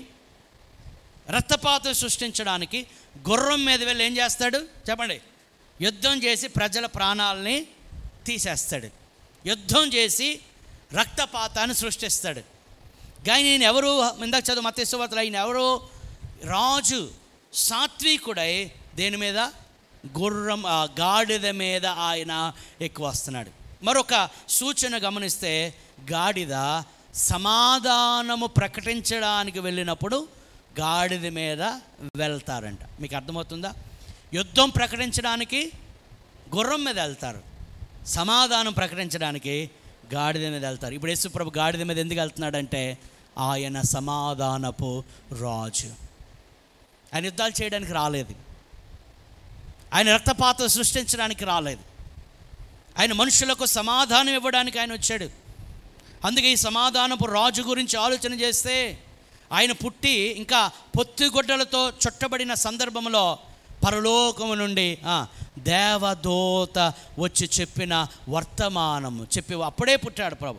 రక్తపాతం సృష్టించడానికి గుర్రం మీద వెళ్ళి ఏం చేస్తాడు చెప్పండి? యుద్ధం చేసి ప్రజల ప్రాణాలని తీసేస్తాడు. యుద్ధం చేసి రక్తపాతాన్ని సృష్టిస్తాడు. కానీ ఈయన ఎవరు? ఇందాక చదువు మత్తయి సువార్తలో, ఆయన ఎవరు? రాజు, సాత్వికుడై దేని మీద? గుర్రం, గాడిద మీద ఆయన ఎక్కువ వస్తున్నాడు. మరొక సూచన గమనిస్తే, గాడిద సమాధానము ప్రకటించడానికి వెళ్ళినప్పుడు గాడిద మీద వెళ్తారంట. మీకు అర్థమవుతుందా? యుద్ధం ప్రకటించడానికి గుర్రం మీద వెళ్తారు, సమాధానం ప్రకటించడానికి గాడిద మీద వెళ్తారు. ఇప్పుడు యేసుప్రభు గాడిద మీద ఎందుకు వెళ్తున్నాడంటే ఆయన సమాధానపు రాజు. ఆయన యుద్ధాలు చేయడానికి రాలేదు, ఆయన రక్తపాతం సృష్టించడానికి రాలేదు, ఆయన మనుషులకు సమాధానం ఇవ్వడానికి ఆయన వచ్చాడు. అందుకే ఈ సమాధానపు రాజు గురించి ఆలోచన చేస్తే ఆయన పుట్టి ఇంకా పొత్తిగుడ్డలతో చుట్టబడిన సందర్భంలో పరలోకము నుండి దేవదూత వచ్చి చెప్పిన వర్తమానము అప్పుడే పుట్టాడు ప్రభు.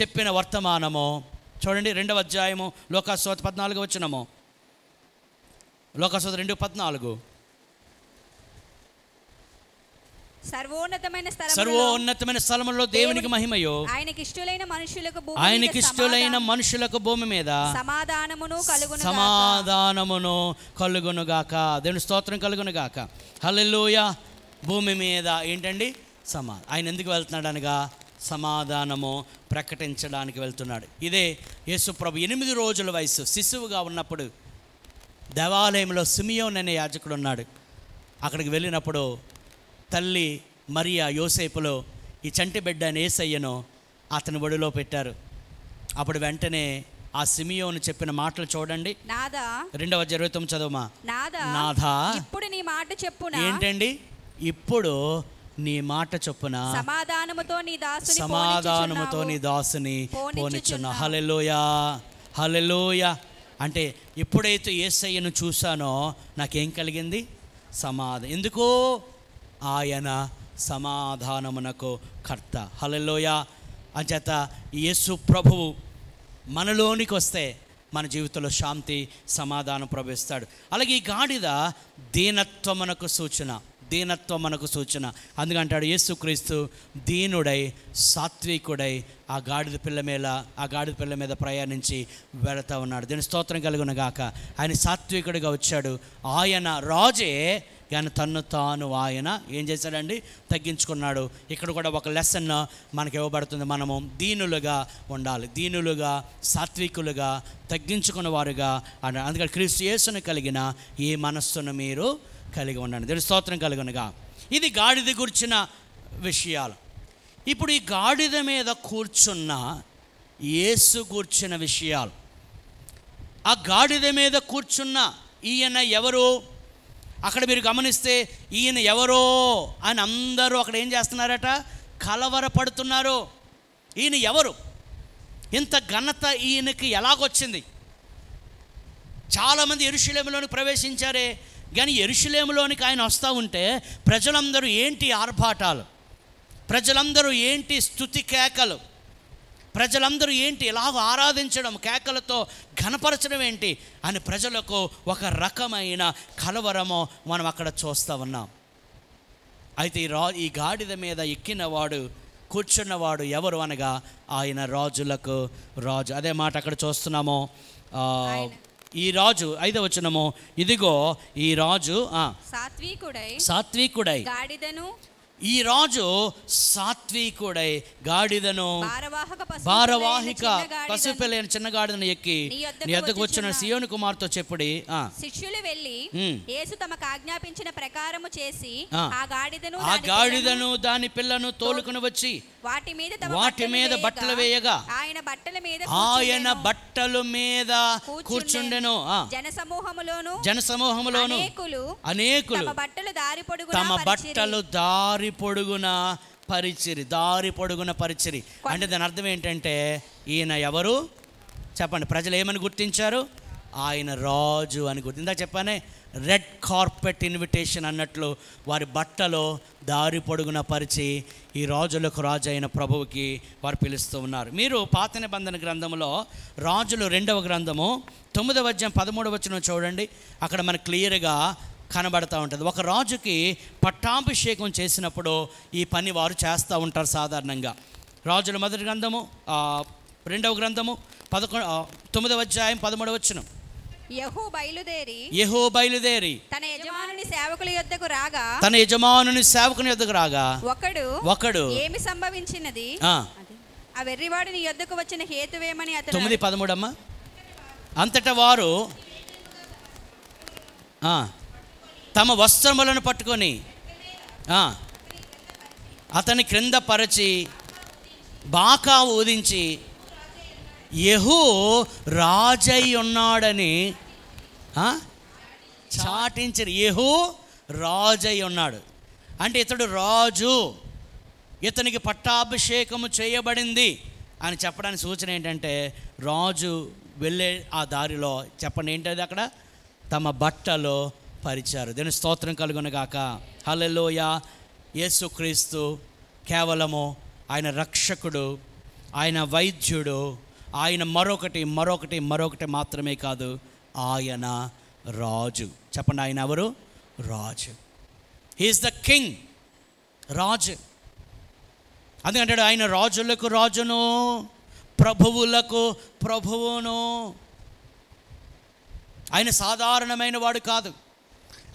చెప్పిన వర్తమానము చూడండి, 2వ అధ్యాయము లోకాసువార్త 14 వచనము. లోకాసువార్త 2:14. సర్వోన్నతమైన స్థలములో దేవునికి మహిమయో ఆయనకి ఇష్టలైన మనుషులకు భూమి మీద సమాధానమును కలుగునుగాక. దేవుని స్తోత్రం కలుగునుగాక. హల్లెలూయా. భూమి మీద ఏంటండి? ఆయన ఎందుకు వెళ్తున్నాడు అనగా సమాధానము ప్రకటించడానికి వెళ్తున్నాడు. ఇదే యేసుప్రభు 8 రోజుల వయసు శిశువుగా ఉన్నప్పుడు దేవాలయంలో సిమియోన్ అనే యాజకుడు ఉన్నాడు. అక్కడికి వెళ్ళినప్పుడు తల్లి మరియా యోసేపులో ఈ చంటి బిడ్డ అని యేసయ్యను అతని ఒడిలో పెట్టారు. అప్పుడు వెంటనే ఆ సిమియోను చెప్పిన మాటలు చూడండి. 2వ అధ్యాయం 29 చదవమా. నాథా ఇప్పుడు నీ మాట చెప్పునా. ఏంటండి? ఇప్పుడు నీ మాట చొప్పున సమాధానముతో నీ దాసుని పోనిచ్చున్నా. హల్లెలూయా, హల్లెలూయా. అంటే ఎప్పుడైతే యేసయ్యను చూశానో నాకేం కలిగింది? సమాధానం. ఎందుకో ఆయన సమాధానమునకు కర్త. హల్లెలూయా. అంచేత యేసు ప్రభువు మనలోనికి వస్తే మన జీవితంలో శాంతి సమాధానం ప్రవేశిస్తాడు. అలాగే ఈ గాడిద దీనత్వమునకు సూచన. అందుకంటాడు యేసుక్రీస్తు దీనుడై సాత్వికుడై ఆ గాడిద పిల్ల మీద ప్రయాణించి వెళతా ఉన్నాడు. దీని స్తోత్రం కలుగునగాక. ఆయన సాత్వికుడిగా వచ్చాడు. ఆయన రాజే కానీ తన్ను తాను ఆయన ఏం చేశాడండి? తగ్గించుకున్నాడు. ఇక్కడ కూడా ఒక లెసన్ మనకి ఇవ్వబడుతుంది. మనము దీనులుగా ఉండాలి, దీనులుగా సాత్వికులుగా తగ్గించుకున్న వారుగా. అందుకని క్రీస్తు యేసును కలిగిన ఈ మనస్సును మీరు కలిగి ఉండండి. దీని స్తోత్రం కలుగునగా. ఇది గాడిద గురించిన విషయాలు. ఇప్పుడు ఈ గాడిద మీద కూర్చున్న యేసు గూర్చిన విషయాలు. ఆ గాడిద మీద కూర్చున్న ఈయన ఎవరు? అక్కడ మీరు గమనిస్తే ఈయన ఎవరో అని అందరూ అక్కడ ఏం చేస్తున్నారట? కలవరపడుతున్నారు. ఈయన ఎవరు? ఇంత ఘనత ఈయనకి ఎలాగొచ్చింది? చాలామంది యెరూషలేములోనికి ప్రవేశించారే, కానీ యెరూషలేములోనికి ఆయన వస్తూ ఉంటే ప్రజలందరూ ఏంటి ఆర్భాటాలు, ప్రజలందరూ ఏంటి స్తుతి కేకలు, ప్రజలందరూ ఏంటి ఇలాగ ఆరాధించడం, కేకలతో ఘనపరచడం ఏంటి అని ప్రజలకు ఒక రకమైన కలవరము మనం అక్కడ చూస్తూ ఉన్నాం. అయితే ఈ గాడిద మీద ఎక్కినవాడు, కూర్చున్నవాడు ఎవరు అనగా ఆయన రాజులకు రాజు. అదే మాట అక్కడ చూస్తున్నాము. ఈ రాజు 5వ వచనము, ఇదిగో ఈ రాజు సాత్వికుడై గాడిదను, ఈ రాజు సాత్వికుడై గాడిదను, భారవాహిక పసిపిల్లైన చిన్న గాడిదను ఎక్కి నీ యొద్దకు వచ్చిన సియోను కుమార్తెతో చెప్పుడి. శిష్యులు వెళ్ళి యేసు తమకు ఆజ్ఞాపించిన ప్రకారము చేసి ఆ గాడిదను దాని పిల్లను తోలుకుని వచ్చి వాటి మీద బట్టలు వేయగా ఆయన బట్టల మీద కూర్చుండెను. జనసమూహములోను అనేకులు తమ బట్టలు దారి పొడుగున పరిచిరి. అంటే దాని అర్థం ఏంటంటే ఈయన ఎవరు చెప్పండి? ప్రజలు ఏమని గుర్తించారు? ఆయన రాజు అని ఇందాక చెప్పానే, రెడ్ కార్పెట్ ఇన్విటేషన్ అన్నట్లు వారి బట్టలో దారి పొడుగున పరిచి ఈ రాజులకు రాజు అయిన ప్రభువుకి వారు పిలుస్తూ ఉన్నారు. మీరు పాత నిబంధన గ్రంథంలో రాజులు 2వ గ్రంథము 9వ అధ్యాయం 13వ వచనం చూడండి. అక్కడ మనకు క్లియర్గా కనబడుతూ ఉంటుంది. ఒక రాజుకి పట్టాభిషేకం చేసినప్పుడు ఈ పని వారు చేస్తూ ఉంటారు సాధారణంగా. రాజుల మొదటి గ్రంథము 2వ గ్రంథము 9వ అధ్యాయం 13వ వచనం. యెహూ బయలుదేరి తన యజమానుని సేవకుని యొద్దకు రాగా ఒకడు ఏమి సంభవించినది ఆ వెర్రివాడు నీ యొద్దకు వచ్చిన హేతువేమని 9:13 అమ్మా. అంతటా వారు తమ వస్త్రములను పట్టుకొని అతని క్రింద పరిచి బాకా ఊదించి యెహూ రాజై ఉన్నాడని చాటించారు. యెహూ రాజై ఉన్నాడు అంటే ఇతడు రాజు, ఇతనికి పట్టాభిషేకము చేయబడింది అని చెప్పడానికి సూచన ఏంటంటే, రాజు వెళ్ళే ఆ దారిలో చెప్పండి ఏంటది, అక్కడ తమ బట్టలో పరిచారు. దేవుని స్తోత్రం కలుగునుగాక. హల్లెలూయా. యేసుక్రీస్తు కేవలము ఆయన రక్షకుడు, ఆయన వైద్యుడు, ఆయన మరొకటి మాత్రమే కాదు, ఆయన రాజు. చెప్పండి, ఆయన ఎవరు? రాజు. హీఈస్ ద కింగ్, రాజు. అందుకంటాడు ఆయన రాజులకు రాజును, ప్రభువులకు ప్రభువును. ఆయన సాధారణమైన వాడు కాదు.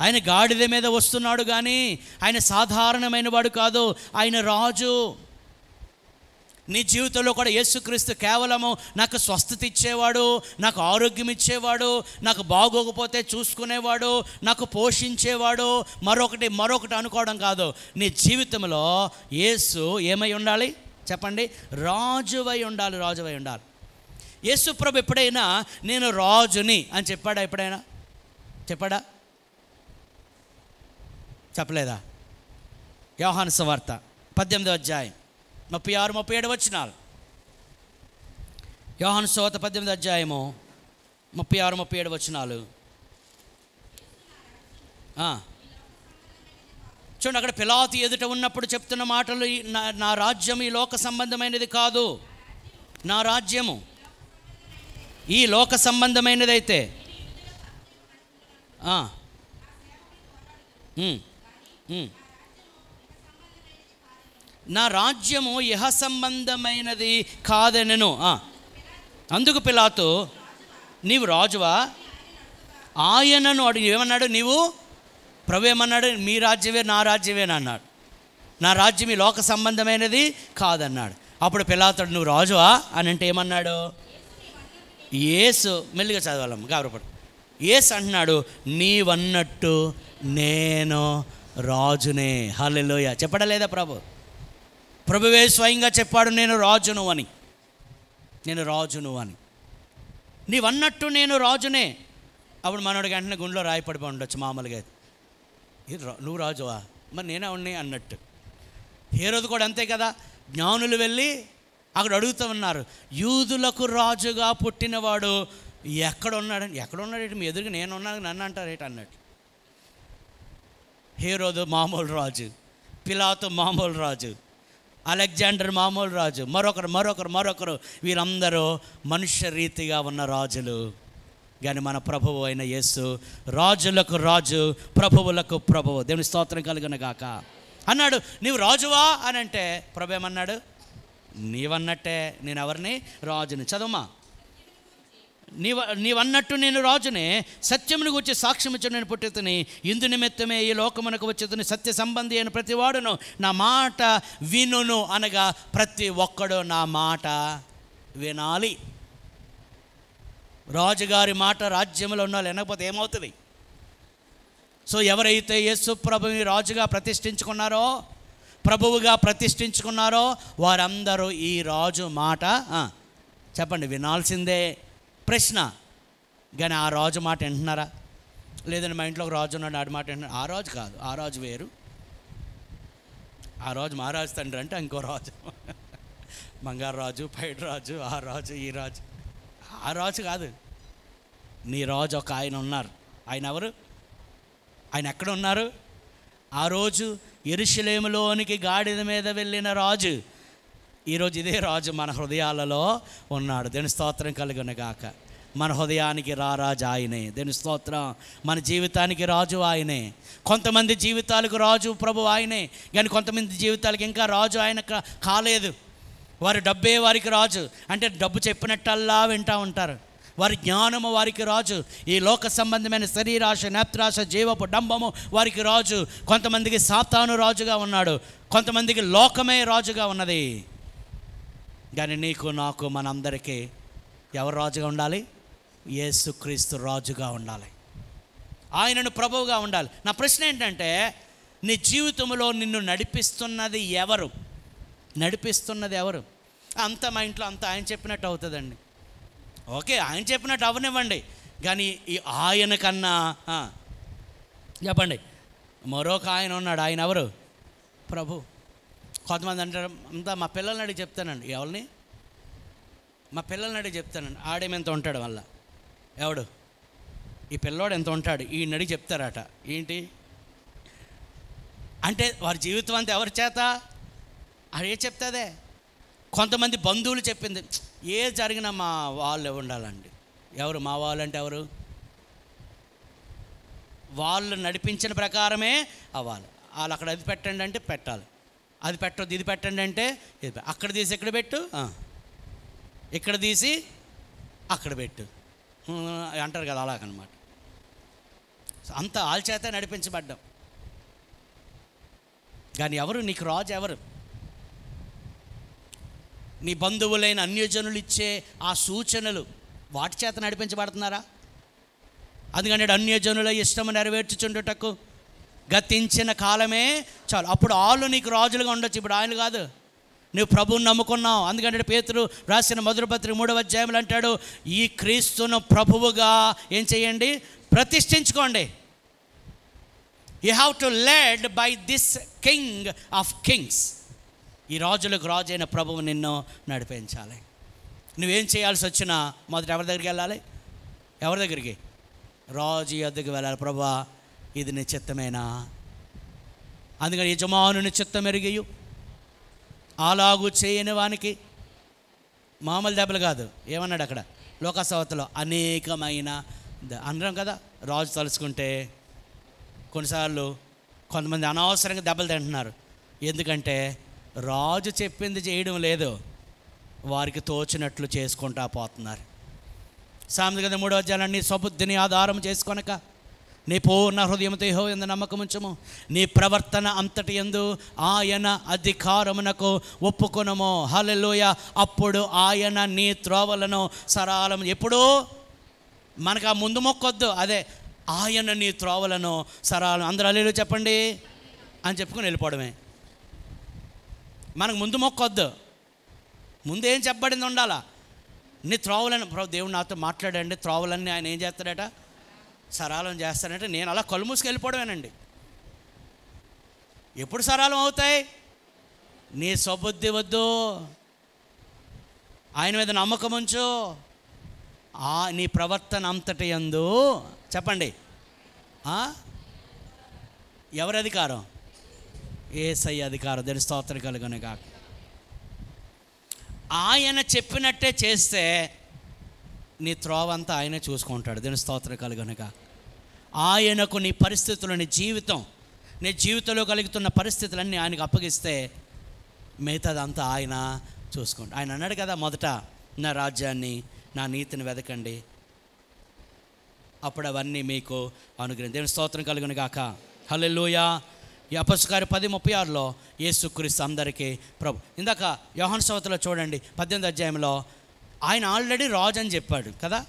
ఆయన గాడిద మీద వస్తున్నాడు కానీ ఆయన సాధారణమైన వాడు కాదు, ఆయన రాజు. నీ జీవితంలో కూడా యేసుక్రీస్తు కేవలము నాకు స్వస్థత ఇచ్చేవాడు, నాకు ఆరోగ్యం ఇచ్చేవాడు, నాకు బాగోకపోతే చూసుకునేవాడు, నాకు పోషించేవాడు, మరొకటి అనుకోవడం కాదు. నీ జీవితంలో యేసు ఏమై ఉండాలి చెప్పండి? రాజువై ఉండాలి. యేసు ప్రభు ఎప్పుడైనా నేను రాజుని అని చెప్పాడా? ఎప్పుడైనా చెప్పాడా? చెప్పలేదా? యోహాను సువార్త 18వ అధ్యాయం 36-37 వచనాలు. యోహాను సువార్త 18వ అధ్యాయము 36-37 వచనాలు. చూడండి, అక్కడ పిలాతు ఎదుట ఉన్నప్పుడు చెప్తున్న మాటలు, నా రాజ్యం ఈ లోక సంబంధమైనది కాదు. నా రాజ్యము ఈ లోక సంబంధమైనదైతే నా రాజ్యము ఇహ సంబంధమైనది కాదనెను. అందుకు పిలాతు, నీవు రాజువా? ఆయనను అడిగి ఏమన్నాడు? నీవు ప్రభు ఏమన్నాడు? మీ రాజ్యమే నా రాజ్యమేనా అన్నాడు. నా రాజ్యం ఈ లోక సంబంధమైనది కాదన్నాడు. అప్పుడు పిలాతుడు, నువ్వు రాజువా అని అంటే ఏమన్నాడు? యేసు, మెల్లిగా చదవాలమ్మ, గాబరపడు. యేసు అంటున్నాడు, నీవన్నట్టు నేను రాజునే. హల్లెలూయా. చెప్పడా లేదా? ప్రభువే స్వయంగా చెప్పాడు, నేను రాజును అని. నీవన్నట్టు నేను రాజునే. అప్పుడు మనోడికి వెంటనే గుండెలో రాయి పడిపోయి ఉండొచ్చు మామూలుగా. నువ్వు రాజువా, మరి నేనే ఉన్నాయి అన్నట్టు. హేరోదు కూడా అంతే కదా. జ్ఞానులు వెళ్ళి అక్కడ అడుగుతూ ఉన్నారు, యూదులకు రాజుగా పుట్టినవాడు ఎక్కడున్నాడు? మీ ఎదురుగా నేనున్నాను, నన్ను అంటారేట అన్నట్టు. హేరోదు మామూలు రాజు, పిలాతు మామూలు రాజు, అలెగ్జాండర్ మామూలు రాజు, మరొకరు వీరందరూ మనుష్య రీతిగా ఉన్న రాజులు. కానీ మన ప్రభువు అయిన యేసు రాజులకు రాజు, ప్రభువులకు ప్రభువు. దేవుని స్తోత్రం కలుగును గాక. అన్నాడు, నీవు రాజువా అని అంటే ప్రభు ఏమన్నాడు? నీవన్నట్టే నేను ఎవరిని? రాజుని. చదవమా. నీవన్నట్టు నేను రాజునే, సత్యమును గురించి సాక్ష్యం ఇచ్చి నేను పుట్టుతుని, ఇందు నిమిత్తమే ఈ లోకమునకు వచ్చేతుని, సత్య సంబంధి అయిన ప్రతి వాడును నా మాట వినును అనగా ప్రతి ఒక్కడు నా మాట వినాలి. రాజుగారి మాట రాజ్యంలో ఉన్న వాళ్ళు వినకపోతే ఏమవుతుంది? సో ఎవరైతే యేసు ప్రభుని రాజుగా ప్రతిష్ఠించుకున్నారో, ప్రభువుగా ప్రతిష్ఠించుకున్నారో వారందరూ ఈ రాజు మాట చెప్పండి వినాల్సిందే. ప్రశ్న, కానీ ఆ రాజు మాట వింటున్నారా? లేదండి మా ఇంట్లో ఒక రాజు ఉన్నాడు, ఆడి మాట వింటున్నాడు. ఆ రాజు కాదు, ఆ రాజు వేరు. ఆ రాజు మహారాజు తండ్రి అంటే ఇంకో రాజు, బంగారు రాజు, పైడి రాజు, ఆ రాజు, ఈ రాజు. ఆ రాజు కాదు. నీ రాజు ఒక ఆయన ఉన్నారు. ఆయన ఎవరు? ఆయన ఎక్కడ ఉన్నారు? ఆ రోజు యెరూషలేములోనికి గాడిద మీద వెళ్ళిన రాజు ఈరోజు ఇదే రాజు మన హృదయాలలో ఉన్నాడు. దేవుని స్తోత్రం కలుగును గాక. మన హృదయానికి రాజు ఆయనే. దేవుని స్తోత్రం. మన జీవితానికి రాజు ఆయనే. కొంతమంది జీవితాలకు రాజు ప్రభు ఆయనే, కానీ కొంతమంది జీవితాలకు ఇంకా రాజు ఆయన కాలేదు. వారి డబ్బే వారికి రాజు, అంటే డబ్బు చెప్పినట్టల్లా వింటూ ఉంటారు. వారి జ్ఞానము వారికి రాజు, ఈ లోక సంబంధమైన శరీరాశ, నేత్రాశ, జీవపు డంబము వారికి రాజు. కొంతమందికి సాతాను రాజుగా ఉన్నాడు, కొంతమందికి లోకమే రాజుగా ఉన్నది. కానీ నీకు నాకు మనందరికీ ఎవరు రాజుగా ఉండాలి? యేసుక్రీస్తు రాజుగా ఉండాలి. ఆయనను ప్రభువుగా ఉండాలి. నా ప్రశ్న ఏంటంటే, నీ జీవితంలో నిన్ను నడిపిస్తున్నది ఎవరు? నడిపిస్తున్నది ఎవరు? అంత మా ఇంట్లో అంత ఆయన చెప్పినట్టు అవుతుందండి. ఓకే, ఆయన చెప్పినట్టు అవనివ్వండి, కానీ ఈ ఆయన కన్నా చెప్పండి మరొక ఆయన ఉన్నాడు. ఆయన ఎవరు? ప్రభు. కొంతమంది అంటారు, అంతా మా పిల్లల్ని అడిగి చెప్తానండి. ఎవరిని? మా పిల్లల్ని అడిగి చెప్తానండి. ఆడేమెంత ఉంటాడు మళ్ళా, ఎవడు ఈ పిల్లోడు ఎంత ఉంటాడు, ఈయన అడిగి చెప్తారట. ఏంటి అంటే వారి జీవితం అంతా ఎవరి చేత అదే చెప్తాదే. కొంతమంది బంధువులు చెప్పింది, ఏ జరిగినా మా వాళ్ళు ఉండాలండి. ఎవరు మా వాళ్ళు అంటే ఎవరు? వాళ్ళు నడిపించిన ప్రకారమే అవ్వాలి. వాళ్ళు అక్కడ అది పెట్టండి అంటే పెట్టాలి, అది పెట్టొద్దు ఇది పెట్టండి అంటే ఇది, అక్కడ తీసి ఇక్కడ పెట్టు, ఇక్కడ తీసి అక్కడ పెట్టు అంటారు కదా, అలాగనమాట. అంత వాళ్ళ చేత నడిపించబడ్డాం. కానీ ఎవరు నీకు రాజు? ఎవరు? నీ బంధువులైన అన్యజనులు ఇచ్చే ఆ సూచనలు వాటి చేత నడిపించబడుతున్నారా? అందుకని అన్యజనుల ఇష్టము నెరవేర్చుచుండుటకు గతించిన కాలమే చాలు. అప్పుడు వాళ్ళు నీకు రాజులుగా ఉండొచ్చు, ఇప్పుడు ఆయన కాదు. నువ్వు ప్రభువుని నమ్ముకున్నావు. అందుకంటే పేతురు రాసిన మొదటి పత్రిక 3వ అధ్యాయంలో అంటాడు, ఈ క్రీస్తును ప్రభువుగా ఏం చేయండి? ప్రతిష్ఠించుకోండి. You have to led by this king of kings. ఈ రాజులకు రాజు అయిన ప్రభువు నిన్ను నడిపించాలి. నువ్వేం చేయాల్సి వచ్చినా మొదట ఎవరి దగ్గరికి వెళ్ళాలి? ఎవరి దగ్గరికి? రాజు యొద్దకు వెళ్ళాలి. ప్రభువా, ఇది నీ చిత్తమేనా? అందుకని యజమానుని చిత్తం ఎరిగియు అలాగూ చేయని వానికి మామూలు దెబ్బలు కాదు. ఏమన్నాడు అక్కడ లోకసవతలో? అనేకమైన అనరం కదా. రాజు తలుచుకుంటే కొన్నిసార్లు కొంతమంది అనవసరంగా దెబ్బలు తింటున్నారు. ఎందుకంటే రాజు చెప్పింది చేయడం లేదు, వారికి తోచినట్లు చేసుకుంటా పోతున్నారు. సామెత కదా 3వ అధ్యాయాన్ని, నీ స్వబుద్ధిని ఆధారం చేసుకొనక నీ పూర్ణ హృదయంతో యెహోవా యందు నమ్మకముంచుము, నీ ప్రవర్తన అంతటి యందు ఆయన అధికారమునకు ఒప్పుకొనుము. హల్లెలూయా. అప్పుడు ఆయన నీ త్రోవలను సరళం. ఎప్పుడు మనకు ఆ ముందు మొక్కొద్దు, అదే ఆయన నీ త్రోవలను సరళం. అందరూ హల్లెలూయా చెప్పండి అని చెప్పుకొని వెళ్ళిపోవడమే. మనకు ముందు మొక్కొద్దు, ముందు ఏం చెప్పబడింది ఉండాలా? నీ త్రోవలను, దేవుడు నాతో మాట్లాడండి, త్రోవలన్నీ ఆయన ఏం చేస్తాడట? సరళం చేస్తాడంటే నేను అలా కళ్ళు మూసుకు వెళ్ళిపోవడమేనండి. ఎప్పుడు సరళం అవుతాయి? నీ స్వబుద్ధి వద్దు, ఆయన మీద నమ్మకం ఉంచు, నీ ప్రవర్తన అంతటి యందు చెప్పండి ఎవరి అధికారం? యేసయ్య అధికారం. దాని స్తోత్రం కలుగును గాక. ఆయన చెప్పినట్టే చేస్తే నీ త్రోవంతా ఆయనే చూసుకుంటాడు. దీని స్తోత్రం కలుగును గాక. ఆయనకు నీ పరిస్థితులు, నీ జీవితంలో కలుగుతున్న పరిస్థితులన్నీ ఆయనకు అప్పగిస్తే మిగతాదంతా ఆయన చూసుకుంటాడు. ఆయన అన్నాడు కదా, మొదట నా రాజ్యాన్ని, నా నీతిని వెతకండి, అప్పుడు అవన్నీ మీకు అనుగ్రహం. దేవుని స్తోత్రం కలుగును గాక. హల్లెలూయా. ఈ అపొస్తలుల కార్యం 10:36లో యేసుక్రీస్తు అందరికీ ప్రభు. ఇందాక యోహాను సువార్తలో చూడండి 18వ అధ్యాయంలో ఆయన ఆల్రెడీ రాజు అని చెప్పాడు కదా.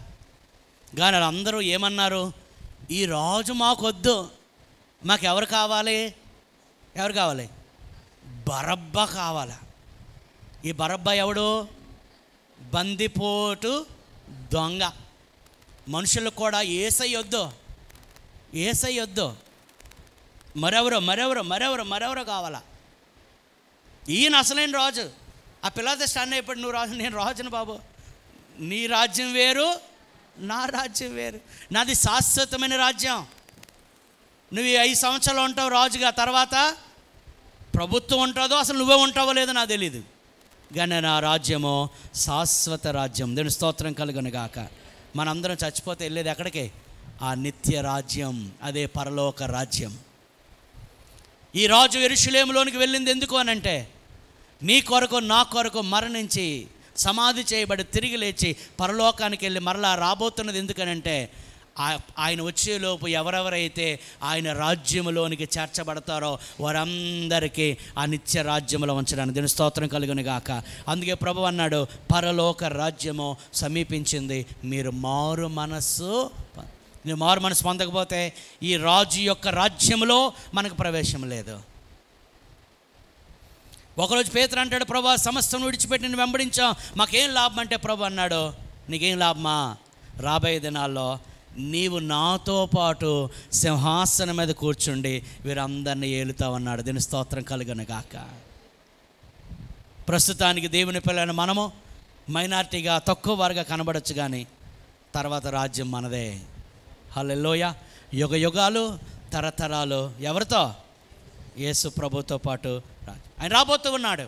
కానీ వాళ్ళందరూ ఏమన్నారు? ఈ రాజు మాకొద్దు, మాకు ఎవరు కావాలి? ఎవరు కావాలి? బరబ్బా కావాలి. ఈ బరబ్బా ఎవడు? బందిపోటు దొంగ. మనుషులకు కూడా యేసయ్య వద్దు, మరెవరో కావాలా? ఈయన అసలైన రాజు. ఆ పిల్లలతో స్టాండ్ అయిపోయి, నువ్వు రాజు, నేను రాజును బాబు, నీ రాజ్యం వేరు, నా రాజ్యం వేరు, నాది శాశ్వతమైన రాజ్యం. నువ్వు 5 సంవత్సరాలు ఉంటావు రాజుగా, తర్వాత ప్రభుత్వం ఉంటుందో అసలు నువ్వే ఉంటావో లేదో నాకు తెలీదు, కానీ నా రాజ్యము శాశ్వత రాజ్యం. దేవుని స్తోత్రం కలుగును గాక. మనందరం చచ్చిపోతే వెళ్ళేది ఎక్కడికి? ఆ నిత్య రాజ్యం, అదే పరలోక రాజ్యం. ఈ రాజు యెరూషలేములోనికి వెళ్ళింది ఎందుకు అనంటే, నీ కొరకు నా కొరకు మరణించి సమాధి చేయబడి తిరిగి లేచి పరలోకానికి వెళ్ళి మరలా రాబోతున్నది ఎందుకనంటే, ఆయన వచ్చేలోపు ఎవరెవరైతే ఆయన రాజ్యములోనికి చేర్చబడతారో వారందరికీ ఆ నిత్య రాజ్యంలో ఉంచడానికి. దీని స్తోత్రం కలుగును గాక. అందుకే ప్రభువు అన్నాడు, పరలోక రాజ్యము సమీపించింది, మీరు మారు మనస్సు. నువ్వు మారు మనసు పొందకపోతే ఈ రాజు యొక్క రాజ్యంలో మనకు ప్రవేశం లేదు. ఒకరోజు పేతురు అంటాడు, ప్రభా సమస్తం విడిచిపెట్టి నేను వెంబడించాం, మాకేం లాభం అంటే ప్రభు అన్నాడు, నీకేం లాభమా, రాబోయే దినాల్లో నీవు నాతో పాటు సింహాసనం మీద కూర్చుండి వీరందరినీ ఏలుతావన్నాడు. దీని స్తోత్రం కలుగును గాక. ప్రస్తుతానికి దేవుని పిల్లలను మనము మైనారిటీగా తక్కువ వారుగా కనబడచ్చు, కానీ తర్వాత రాజ్యం మనదే. హల్లెలూయా. యుగ యుగాలు తరతరాలు ఎవరితో? యేసు ప్రభుతో పాటు ఆయన రాబోతూ ఉన్నాడు.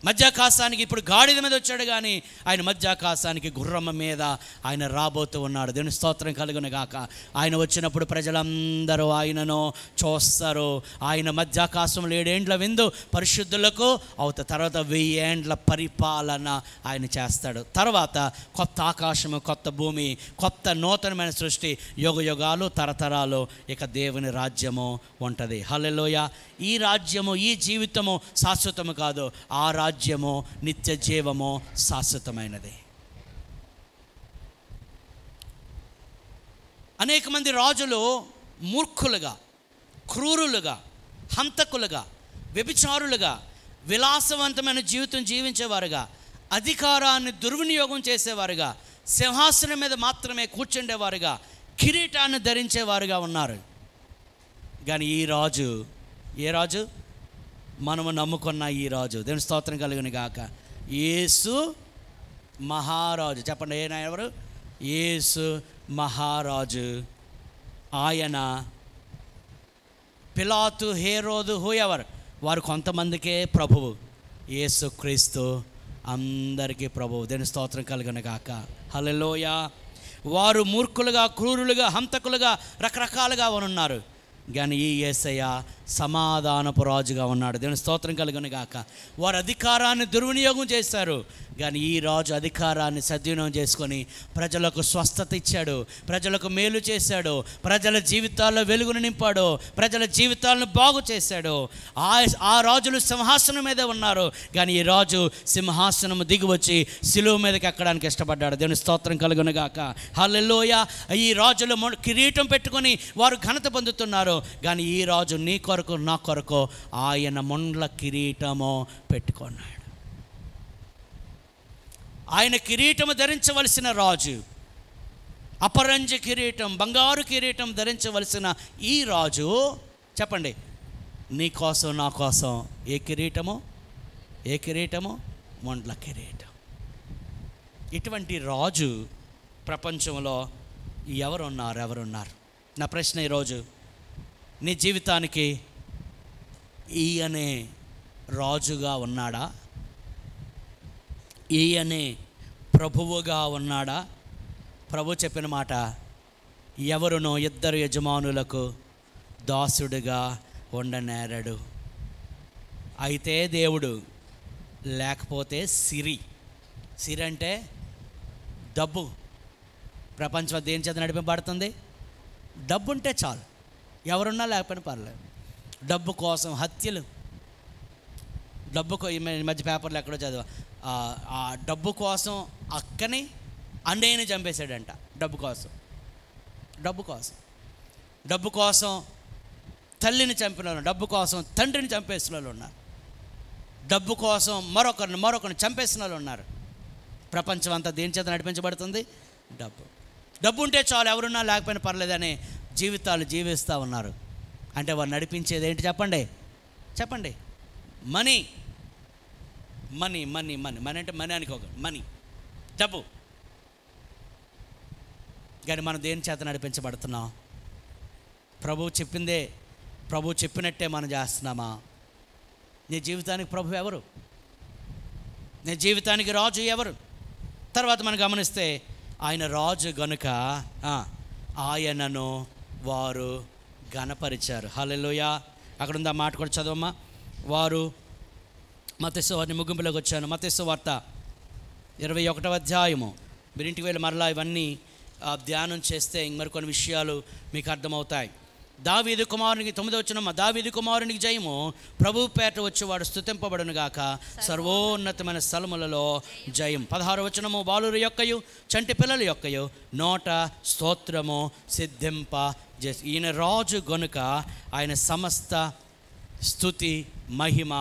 మధ్యాకాశానికి ఇప్పుడు గాడిద మీద వచ్చాడు, కానీ ఆయన మధ్యాకాశానికి గుర్రమ్మ మీద ఆయన రాబోతూ ఉన్నాడు. దేవుని స్తోత్రం కలుగును గాక. ఆయన వచ్చినప్పుడు ప్రజలందరూ ఆయనను చూస్తారు. ఆయన మధ్యాకాశంలో 7 ఏండ్ల విందు పరిశుద్ధులకు అవుతా, తర్వాత 1000 ఏండ్ల పరిపాలన ఆయన చేస్తాడు. తర్వాత కొత్త ఆకాశము, కొత్త భూమి, కొత్త నూతనమైన సృష్టి, యుగ యుగాలు తరతరాలు ఇక దేవుని రాజ్యము ఉంటుంది. హల్లెలూయా. ఈ రాజ్యము, ఈ జీవితము శాశ్వతము కాదు, ఆ రాజ్యము నిత్య జీవము శాశ్వతమైనది. అనేక మంది రాజులు మూర్ఖులుగా, క్రూరులుగా, హంతకులుగా, వ్యభిచారులుగా, విలాసవంతమైన జీవితం జీవించేవారుగా, అధికారాన్ని దుర్వినియోగం చేసేవారుగా, సింహాసనం మీద మాత్రమే కూర్చుండేవారుగా, కిరీటాన్ని ధరించేవారుగా ఉన్నారు. కానీ ఈ రాజు, ఏ రాజు? మనము నమ్ముకున్న ఈ రాజు, దేవుని స్తోత్రం కలుగును గాక, యేసు మహారాజు. చెప్పండి, ఎవరు? యేసు మహారాజు. ఆయన పిలాతు, హేరోదు, హూఎవర్ వారు కొంతమందికే ప్రభువు. యేసు క్రీస్తు అందరికీ ప్రభువు. దేవుని స్తోత్రం కలుగును గాక. హల్లెలూయా. వారు మూర్ఖులుగా, క్రూరులుగా, హంతకులుగా, రకరకాలుగా ఉన్నారు, కానీ ఈ యేసయ్య సమాధానపు రాజుగా ఉన్నాడు. దేవుని స్తోత్రం కలుగును గాక. వారు అధికారాన్ని దుర్వినియోగం చేశారు, కానీ ఈ రాజు అధికారాన్ని సద్వినియోగం చేసుకొని ప్రజలకు స్వస్థత ఇచ్చాడు, ప్రజలకు మేలు చేశాడు, ప్రజల జీవితాల్లో వెలుగును నింపాడు, ప్రజల జీవితాలను బాగు చేశాడు. ఆ రాజులు సింహాసనం మీదే ఉన్నారు, కానీ ఈ రాజు సింహాసనం దిగివచ్చి శిలువ మీదకి ఎక్కడానికి ఇష్టపడ్డాడు. దేవుని స్తోత్రం కలుగును గాక. హల్లెలూయా. ఈ రాజులు కిరీటం పెట్టుకొని వారు ఘనత పొందుతున్నారు, కానీ ఈ రాజు నీ కొరకు, నా కొరకు ఆయన మొండ్ల కిరీటము పెట్టుకున్నాడు. ఆయన కిరీటము ధరించవలసిన రాజు, అపరంజి కిరీటం, బంగారు కిరీటం ధరించవలసిన ఈ రాజు, చెప్పండి, నీ కోసం, నా కోసం ఏ కిరీటము? ఏ కిరీటము? మొండ్ల కిరీటం. ఇటువంటి రాజు ప్రపంచంలో ఎవరున్నారు? నా ప్రశ్న ఈరోజు, నీ జీవితానికి ఈయనే రాజుగా ఉన్నాడా? ఈయనే ప్రభువుగా ఉన్నాడా? ప్రభు చెప్పిన మాట, ఎవరునో 2 యజమానులకు దాసుడుగా ఉండనేరడు. అయితే దేవుడు, లేకపోతే సిరి అంటే డబ్బు. ప్రపంచం దేని చేత నడిపింపబడుతుంది? డబ్బు ఉంటే చాలు, ఎవరున్నా లేకపోయినా పర్లేదు. డబ్బు కోసం హత్యలు, ఈ మధ్య పేపర్లో ఎక్కడో చదివా, ఆ డబ్బు కోసం అక్కని అన్నయ్యని చంపేశాడంట. డబ్బు కోసం తల్లిని చంపిన వాళ్ళు, డబ్బు కోసం తండ్రిని చంపేసిన వాళ్ళు ఉన్నారు, డబ్బు కోసం మరొకరిని చంపేసిన వాళ్ళు ఉన్నారు. ప్రపంచం అంతా దేని చేత నడిపించబడుతుంది? డబ్బు ఉంటే చాలు, ఎవరున్నా లేకపోయినా పర్లేదనే జీవితాలు జీవిస్తూ ఉన్నారు. అంటే వారు నడిపించేది ఏంటి? చెప్పండి. మనీ అంటే మనీ అనుకోక, డబ్బు. కానీ మనం దేని చేత నడిపించబడుతున్నాం? ప్రభు చెప్పినట్టే మనం చేస్తున్నామా? నీ జీవితానికి ప్రభు ఎవరు? నీ జీవితానికి రాజు ఎవరు? తర్వాత మనం గమనిస్తే, ఆయన రాజు గనుక ఆయనను వారు ఘనపరిచారు. హల్లెలూయా. అక్కడ ఉందా మాట కూడా చదవమ్మా. వారు మత్తయి సువార్త ముగింపులోకి వచ్చాను. మత్తయి సువార్త 21వ అధ్యాయము. మీరు ఇంటికి వెళ్ళి మరలా ఇవన్నీ ధ్యానం చేస్తే మరికొన్ని విషయాలు మీకు అర్థమవుతాయి. దావీదు కుమారునికి 9వ వచనం, దావీదు కుమారునికి జయము, ప్రభు పేట వచ్చేవాడు స్తుతింపబడును గాక, సర్వోన్నతమైన స్థలములలో జయం. 16వ వచనము, బాలుర యొక్కయు చంటి పిల్లల యొక్కయు నోట స్తోత్రము సిద్ధింప చేసి. ఈయన రాజు గనుక ఆయన సమస్త స్తుతి మహిమ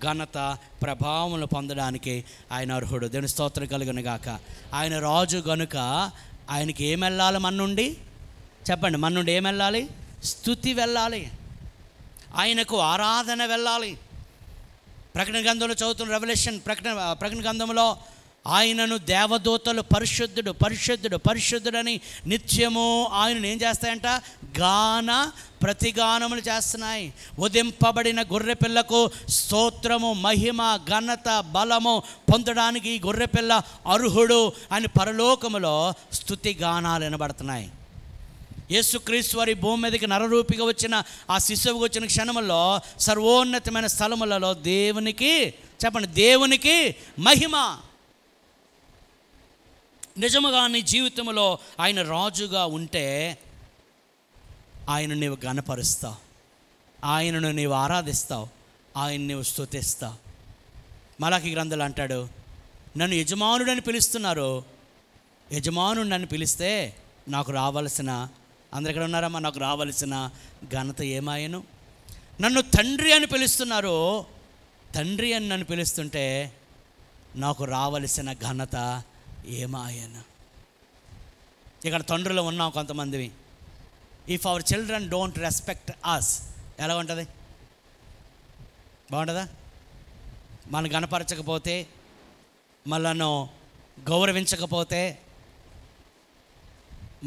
ఘనత ప్రభావములు పొందడానికి ఆయన అర్హుడు. దేవుని స్తోత్రం కలుగును గాక. ఆయన రాజు గనుక ఆయనకి ఏం వెళ్ళాలి? మన నుండి చెప్పండి, మన నుండి ఏం వెళ్ళాలి? స్తుతి వెళ్ళాలి, ఆయనకు ఆరాధన వెళ్ళాలి. ప్రకటన గ్రంథంలో చదువుతున్న రెవల్యూషన్ ప్రకటన గ్రంథంలో ఆయనను దేవదూతలు పరిశుద్ధుడు పరిశుద్ధుడు పరిశుద్ధుడని నిత్యము ఆయనను ఏం చేస్తాయంట? ప్రతిగానములు చేస్తున్నాయి. ఉదింపబడిన గొర్రెపిల్లకు స్తోత్రము మహిమ ఘనత బలము పొందడానికి ఈ గొర్రెపిల్ల అర్హుడు అని పరలోకములో స్తుతి గానాలు వినబడుతున్నాయి. యేసుక్రీస్తు వారి భూమి మీదకి నరరూపిగా వచ్చిన ఆ శిశువుగా వచ్చిన క్షణములో సర్వోన్నతమైన స్థలములలో దేవునికి చెప్పండి, దేవునికి మహిమ. నిజముగా నీ జీవితంలో ఆయన రాజుగా ఉంటే ఆయనను నీవు ఘనపరుస్తావు, ఆయనను నీవు ఆరాధిస్తావు, ఆయన నీవు స్తుతిస్తావు. మలాకి గ్రంథంలో అంటాడు, నన్ను యజమానుడని పిలుస్తున్నారు, యజమానుడు నన్ను పిలిస్తే నాకు రావాల్సిన, అందరు ఇక్కడ ఉన్నారమ్మా, నాకు రావాల్సిన ఘనత ఏమాయను? నన్ను తండ్రి అని పిలుస్తున్నారు, తండ్రి అని నన్ను పిలుస్తుంటే నాకు రావలసిన ఘనత ఏమాయను? ఇక్కడ తండ్రులు ఉన్నాం కొంతమందివి. If our children don't respect us, ఎలా ఉంటుంది? బాగుంటుందా? మనం గణపరచకపోతే, మనను గౌరవించకపోతే,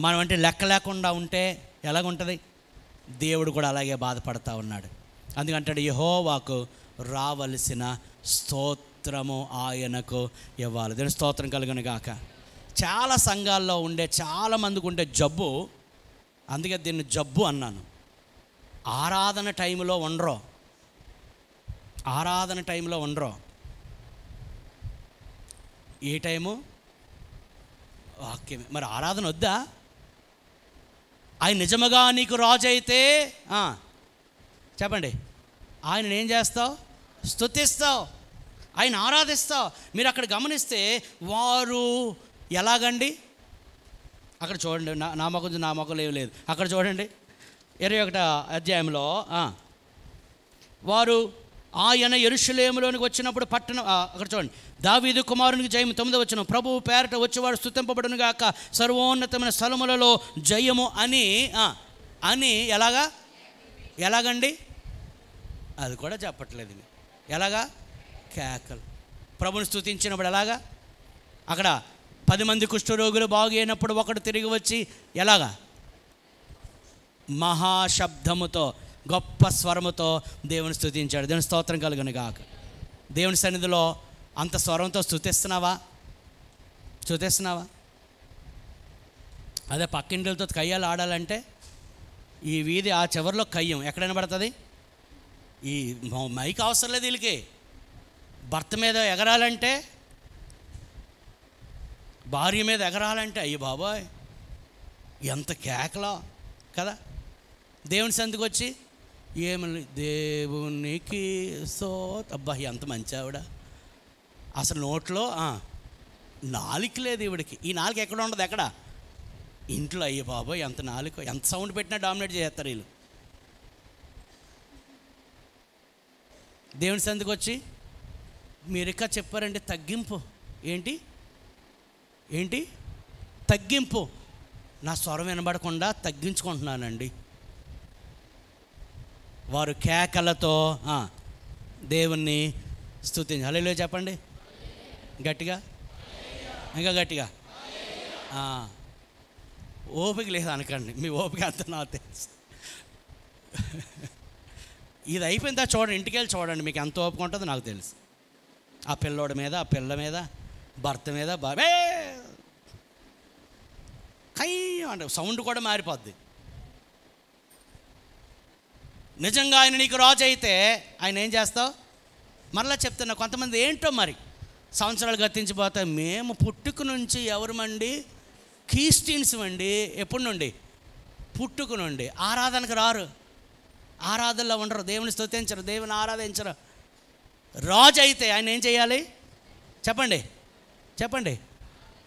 మనం అంటే లెక్క లేకుండా ఉంటే ఎలాగుంటుంది? దేవుడు కూడా అలాగే బాధపడతా ఉన్నాడు. అందుకంటాడు, యెహోవాకు రావలసిన స్తోత్రము ఆయనకు ఇవ్వాలి. దీని స్తోత్రం కలుగును గాక. చాలా సంఘాల్లో ఉండే చాలామందికి ఉండే జబ్బు, అందుకే దీన్ని జబ్బు అన్నాను. ఆరాధన టైంలో ఉండరు, ఆరాధన టైంలో ఉండరు. ఏ టైము? వాక్యమే. మరి ఆరాధన వద్దా? ఆయన నిజముగా నీకు రాజు అయితే చెప్పండి, ఆయన ఏం చేస్తావు? స్తుతిస్తావు, ఆయన ఆరాధిస్తావు. మీరు అక్కడ గమనిస్తే వారు ఎలాగండి? అక్కడ చూడండి, నా మొక్కలు ఏమి లేదు. అక్కడ చూడండి 21వ అధ్యాయంలో వారు ఆయన యెరూషలేములోనికి వచ్చినప్పుడు పట్టణం, అక్కడ చూడండి, దావీదు కుమారునికి జయము 9వ వచనం, ప్రభువు పేరట వచ్చేవాడు స్తుతింపబడును గాక, సర్వోన్నతమైన స్థలములలో జయము అని ఎలాగండి? అది కూడా చెప్పట్లేదు. ఎలాగా? కేకలు. ప్రభుని స్తుతించినప్పుడు ఎలాగా? అక్కడ 10 మంది కుష్ఠరోగులు బాగు అయినప్పుడు ఒకడు తిరిగి వచ్చి ఎలాగా? మహాశబ్దముతో గొప్ప స్వరముతో దేవుని స్తుతించాడు. దేవుని స్తోత్రం కలుగును గాక. దేవుని సన్నిధిలో అంత స్వరంతో స్తుతిస్తున్నావా? అదే పక్కింటితో కయ్యాలు ఆడాలంటే ఈ వీధి ఆ చివరిలో కయ్యం ఎక్కడైనా పడుతుంది. ఈ మైక్ అవసరం లేదు వీళ్ళకి. భర్త మీద ఎగరాలంటే, భార్య మీద ఎగరాలంటే అయ్యి బాబాయ్ ఎంత కేకలా కదా. దేవుని సందుకు వచ్చి ఏమని దేవునికి అబ్బా ఎంత మంచి ఆవిడ, అసలు నోట్లో నాలుక లేదు ఈవిడికి. ఈ నాలుక ఎక్కడ ఉండదు, ఎక్కడ? ఇంట్లో. అయ్యో బాబాయ్ ఎంత నాలుక, ఎంత సౌండ్ పెట్టినా డామినేట్ చేస్తారు వీళ్ళు. దేవుని సందుకు వచ్చి మీరు ఇంకా చెప్పారండి తగ్గింపు. ఏంటి తగ్గింపు? నా స్వరం వినబడకుండా తగ్గించుకుంటున్నానండి. వారు కేకలతో దేవుణ్ణి స్తుతించి హల్లెలూయా చెప్పండి గట్టిగా, ఇంకా గట్టిగా. ఓపిక లేదు అనకండి, మీ ఓపిక అంత నాకు తెలుసు. ఇది అయిపోయిందా చూడండి, ఇంటికి వెళ్ళి చూడండి, మీకు ఎంత ఓపిక ఉంటుందో నాకు తెలుసు. ఆ పిల్లోడి మీద, ఆ పిల్ల మీద, భర్త మీద బాబే కై అంటే సౌండ్ కూడా మారిపోద్ది. నిజంగా ఆయన నీకు రాజు అయితే ఆయన ఏం చేస్తావు? మరలా చెప్తున్నా, కొంతమంది ఏంటో మరి సంవత్సరాలు గతించిపోతాయి. మేము పుట్టుక నుంచి ఎవరమండి? క్రిస్టియన్స్ అండి. ఎప్పటి నుండి? పుట్టుక నుండి. ఆరాధనకు రారు. ఆరాధనలో ఉండరు, దేవుని స్తుతించరు, దేవుని ఆరాధించరు. రాజు అయితే ఆయన ఏం చేయాలి చెప్పండి, చెప్పండి,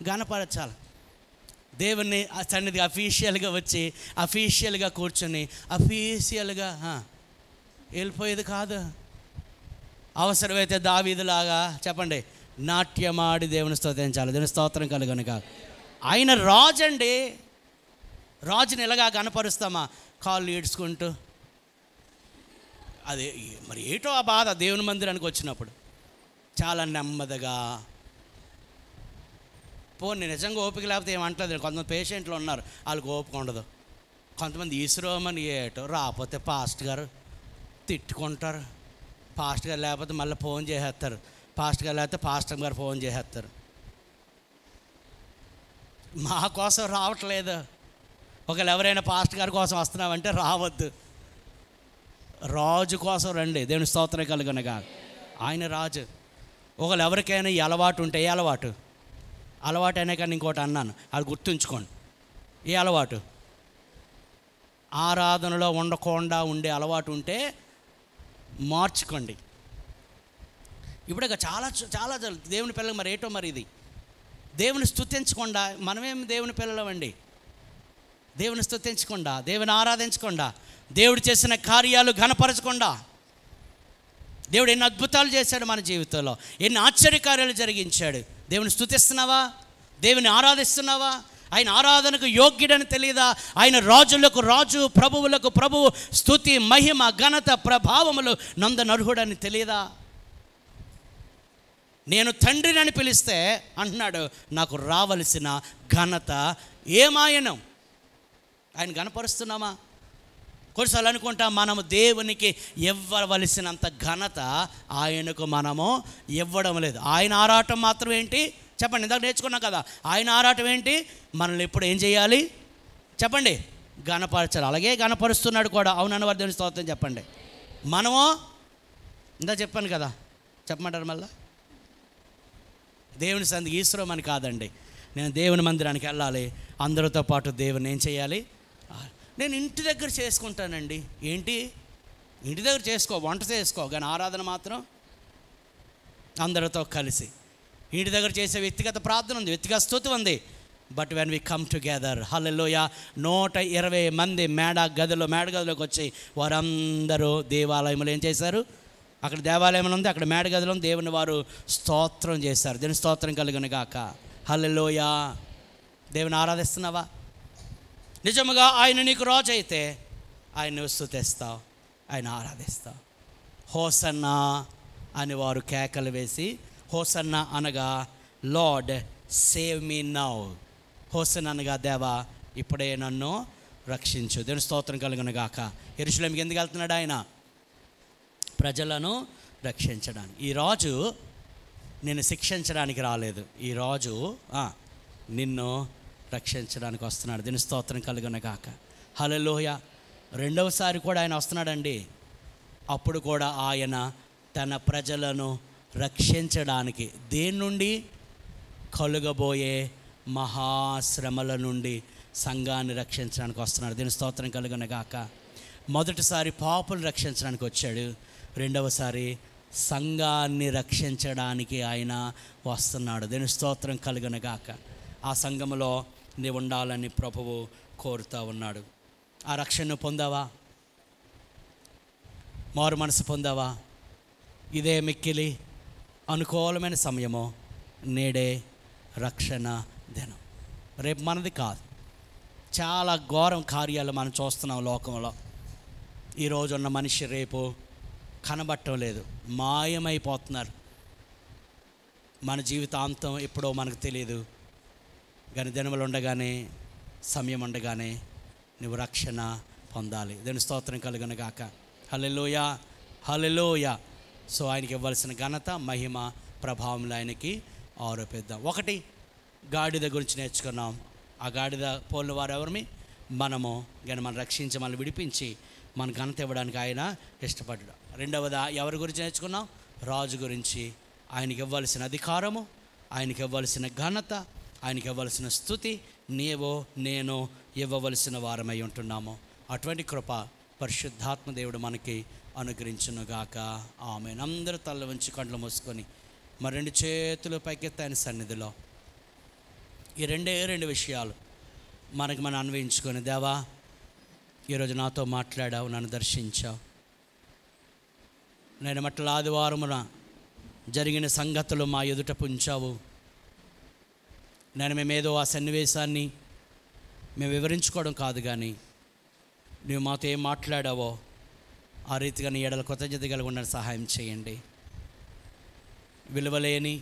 ఘనపరచాలి. దేవుణ్ణి సన్నిధిగా అఫీషియల్గా వచ్చి అఫీషియల్గా కూర్చొని అఫీషియల్గా వెళ్ళిపోయేది కాదు. అవసరమైతే దావీదులాగా చెప్పండి నాట్యమాడి దేవుని స్తుతించాలి. దేవుని స్తోత్రం కలుగును కాదు. ఆయన రాజు అండి. రాజుని ఎలాగా కనపరుస్తామా? కాళ్ళు ఈడ్చుకుంటూ. అది మరి ఏటో ఆ బాధ దేవుని మందిరానికి వచ్చినప్పుడు చాలా నెమ్మదిగా. పోనీ నిజంగా ఓపిక లేకపోతే ఏమంటలేదు. కొంతమంది పేషెంట్లు ఉన్నారు, వాళ్ళకి ఓపిక ఉండదు. కొంతమంది ఈశ్వరమని ఏటో రాకపోతే పాస్ట్ గారు తిట్టుకుంటారు. పాస్ట్ గారు లేకపోతే మళ్ళీ ఫోన్ చేసేస్తారు. పాస్ట్ గారు లేకపోతే పాస్టర్ గారు ఫోన్ చేసేస్తారు. మా కోసం రావట్లేదు. ఒకవేళ ఎవరైనా పాస్ట్ గారి కోసం వస్తున్నామంటే రావద్దు, రాజు కోసం రండి. దేవుని స్తోత్రం కలుగునగా. ఆయన రాజు. ఒకవేళ ఎవరికైనా ఈ అలవాటు ఉంటే, ఏ అలవాటు? అలవాటు అయినా కానీ ఇంకోటి అన్నాను, అది గుర్తుంచుకోండి. ఏ అలవాటు? ఆరాధనలో ఉండకుండా ఉండే అలవాటు ఉంటే మార్చుకోండి. ఇప్పుడు ఇక చాలా చాలా దేవుని పిల్లలు మరి ఏటో మరి ఇది దేవుని స్తుతించకుండా మనమేం దేవుని పిల్లలమండి. దేవుని స్తుతించకుండా, దేవుని ఆరాధించకుండా, దేవుడు చేసిన కార్యాలు ఘనపరచకుండా, దేవుడు ఎన్ని అద్భుతాలు చేశాడు మన జీవితంలో, ఎన్ని ఆశ్చర్యకార్యాలు జరిగించాడు. దేవుని స్తుతిస్తున్నావా? దేవుని ఆరాధిస్తున్నావా? ఆయన ఆరాధనకు యోగ్యుడని తెలియదా? ఆయన రాజులకు రాజు, ప్రభువులకు ప్రభువు, స్తుతి మహిమ ఘనత ప్రభావములు నందనర్హుడని తెలియదా? నేను తండ్రిని అని పిలిస్తే అంటున్నాడు, నాకు రావలసిన ఘనత ఏమాయనం. ఆయన ఘనపరుస్తున్నామా? కొన్నిసార్లు అనుకుంటాం మనము దేవునికి ఇవ్వవలసినంత ఘనత ఆయనకు మనము ఇవ్వడం లేదు. ఆయన ఆరాటం మాత్రం ఏంటి చెప్పండి? ఇందాక నేర్చుకున్నాం కదా, ఆయన ఆరాటం ఏంటి? మనల్ని ఎప్పుడు ఏం చేయాలి చెప్పండి? ఘనపరచాలి. అలాగే ఘనపరుస్తున్నాడు కూడా. అవునన్న వారి దేవుని స్తోత్రం చెప్పండి. మనము ఇందా చెప్పాను కదా, చెప్పమంటారు మళ్ళా? దేవుని సంధి ఈశ్వరం అని కాదండి. నేను దేవుని మందిరానికి వెళ్ళాలి, అందరితో పాటు దేవుని ఏం చేయాలి? నేను ఇంటి దగ్గర చేసుకుంటానండి. ఏంటి? ఇంటి దగ్గర చేసుకో, వంట చేసుకో, కానీ ఆరాధన మాత్రం అందరితో కలిసి. ఇంటి దగ్గర చేసే వ్యక్తిగత ప్రార్థన ఉంది, వ్యక్తిగత స్తుతి ఉంది. But when we come together, hallelujah, 120 మంది మేడ గదిలోకి వచ్చి వారందరూ దేవాలయంలో ఏం చేశారు? అక్కడ దేవాలయం ఉంది, అక్కడ మేడ గదిలో దేవుని వారు స్తోత్రం చేశారు. దేవుని స్తోత్రం కలుగును గాక. హల్లెలూయా. దేవుని ఆరాధిస్తున్నావా? నిజముగా ఆయన నీకు రాజు అయితే ఆయన స్తుతిస్తావు, ఆయన ఆరాధిస్తావు. హోసన్నా అని వారు కేకలు వేసి, హోసన్నా అనగా lord save me now. Hosanna అనగా దేవా ఇప్పుడే నన్ను రక్షించు. దేవుని స్తోత్రం కలుగును గాక. యెరూషలేముకి ఎందుకు వెళ్తున్నాడు ఆయన? ప్రజలను రక్షించడానికి. ఈ రాజు నిన్ను శిక్షించడానికి రాలేదు, ఈ రాజు నిన్ను రక్షించడానికి వస్తున్నాడు. దీని స్తోత్రం కలుగును గాక. హల్లెలూయా. రెండవసారి కూడా ఆయన వస్తున్నాడండి. అప్పుడు కూడా ఆయన తన ప్రజలను రక్షించడానికి దేని నుండి? కలుగబోయే మహాశ్రమల నుండి సంఘాన్ని రక్షించడానికి వస్తున్నాడు. దీని స్తోత్రం కలుగును గాక. మొదటిసారి పాపులు రక్షించడానికి వచ్చాడు, రెండవసారి సంఘాన్ని రక్షించడానికి ఆయన వస్తున్నాడు. దీని స్తోత్రం కలుగును గాక. ఆ సంఘములో నీవు ఉండాలని ప్రభువు కోరుతూ ఉన్నాడు. ఆ రక్షణను పొందావా? మారు మనసు పొందావా? ఇదే మిక్కిలి అనుకూలమైన సమయము. నేడే రక్షణ దినం. రేపు మనది కాదు. చాలా ఘోరం కార్యాలు మనం చూస్తున్నాం లోకంలో. ఈరోజు ఉన్న మనిషి రేపు కనబట్టం లేదు, మాయమైపోతున్నారు. మన జీవితాంతం ఎప్పుడో మనకు తెలియదు. కానీ దినములు ఉండగానే, సమయం ఉండగానే నువ్వు రక్షణ పొందాలి. దేవుని స్తోత్రం కలుగును గాక. హల్లెలూయా, హల్లెలూయా. సో ఆయనకి ఇవ్వాల్సిన ఘనత, మహిమ, ప్రభావంలో ఆయనకి ఆరోపిద్దాం. ఒకటి, గాడిద గురించి నేర్చుకున్నాం. ఆ గాడిద పోలిన వారు ఎవరిమి? మనము. కానీ మనం రక్షించి, మనల్ని విడిపించి మన ఘనత ఇవ్వడానికి ఆయన ఇష్టపడ్డాడు. రెండవదా ఎవరి గురించి నేర్చుకున్నాం? రాజు గురించి. ఆయనకి ఇవ్వాల్సిన అధికారము, ఆయనకి ఇవ్వాల్సిన ఘనత, ఆయనకి ఇవ్వాల్సిన స్తుతి నీవో నేను ఇవ్వవలసిన వారమై ఉంటున్నాము. అటువంటి కృప పరిశుద్ధాత్మ దేవుడు మనకి అనుగ్రహించునుగాక. ఆమేన్. అందరూ తల వంచి కళ్ళు మూసుకొని మరి 2 చేతులు పైకెత్తి ఆయన సన్నిధిలో ఈ రెండు విషయాలు మనం అన్వయించుకొని, దేవా ఈరోజు నాతో మాట్లాడావు, నన్ను దర్శించావు. నేను మట్ల ఆదివారమున జరిగిన సంగతులు మా ఎదుట పుంచావు. మేమేదో ఆ సన్నివేశాన్ని మేము వివరించుకోవడం కాదు, కానీ నువ్వు మాతో ఏం మాట్లాడావో ఆ రీతిగా నీ ఎడల కృతజ్ఞత కలిగి ఉండడానికి సహాయం చేయండి. విలువలేని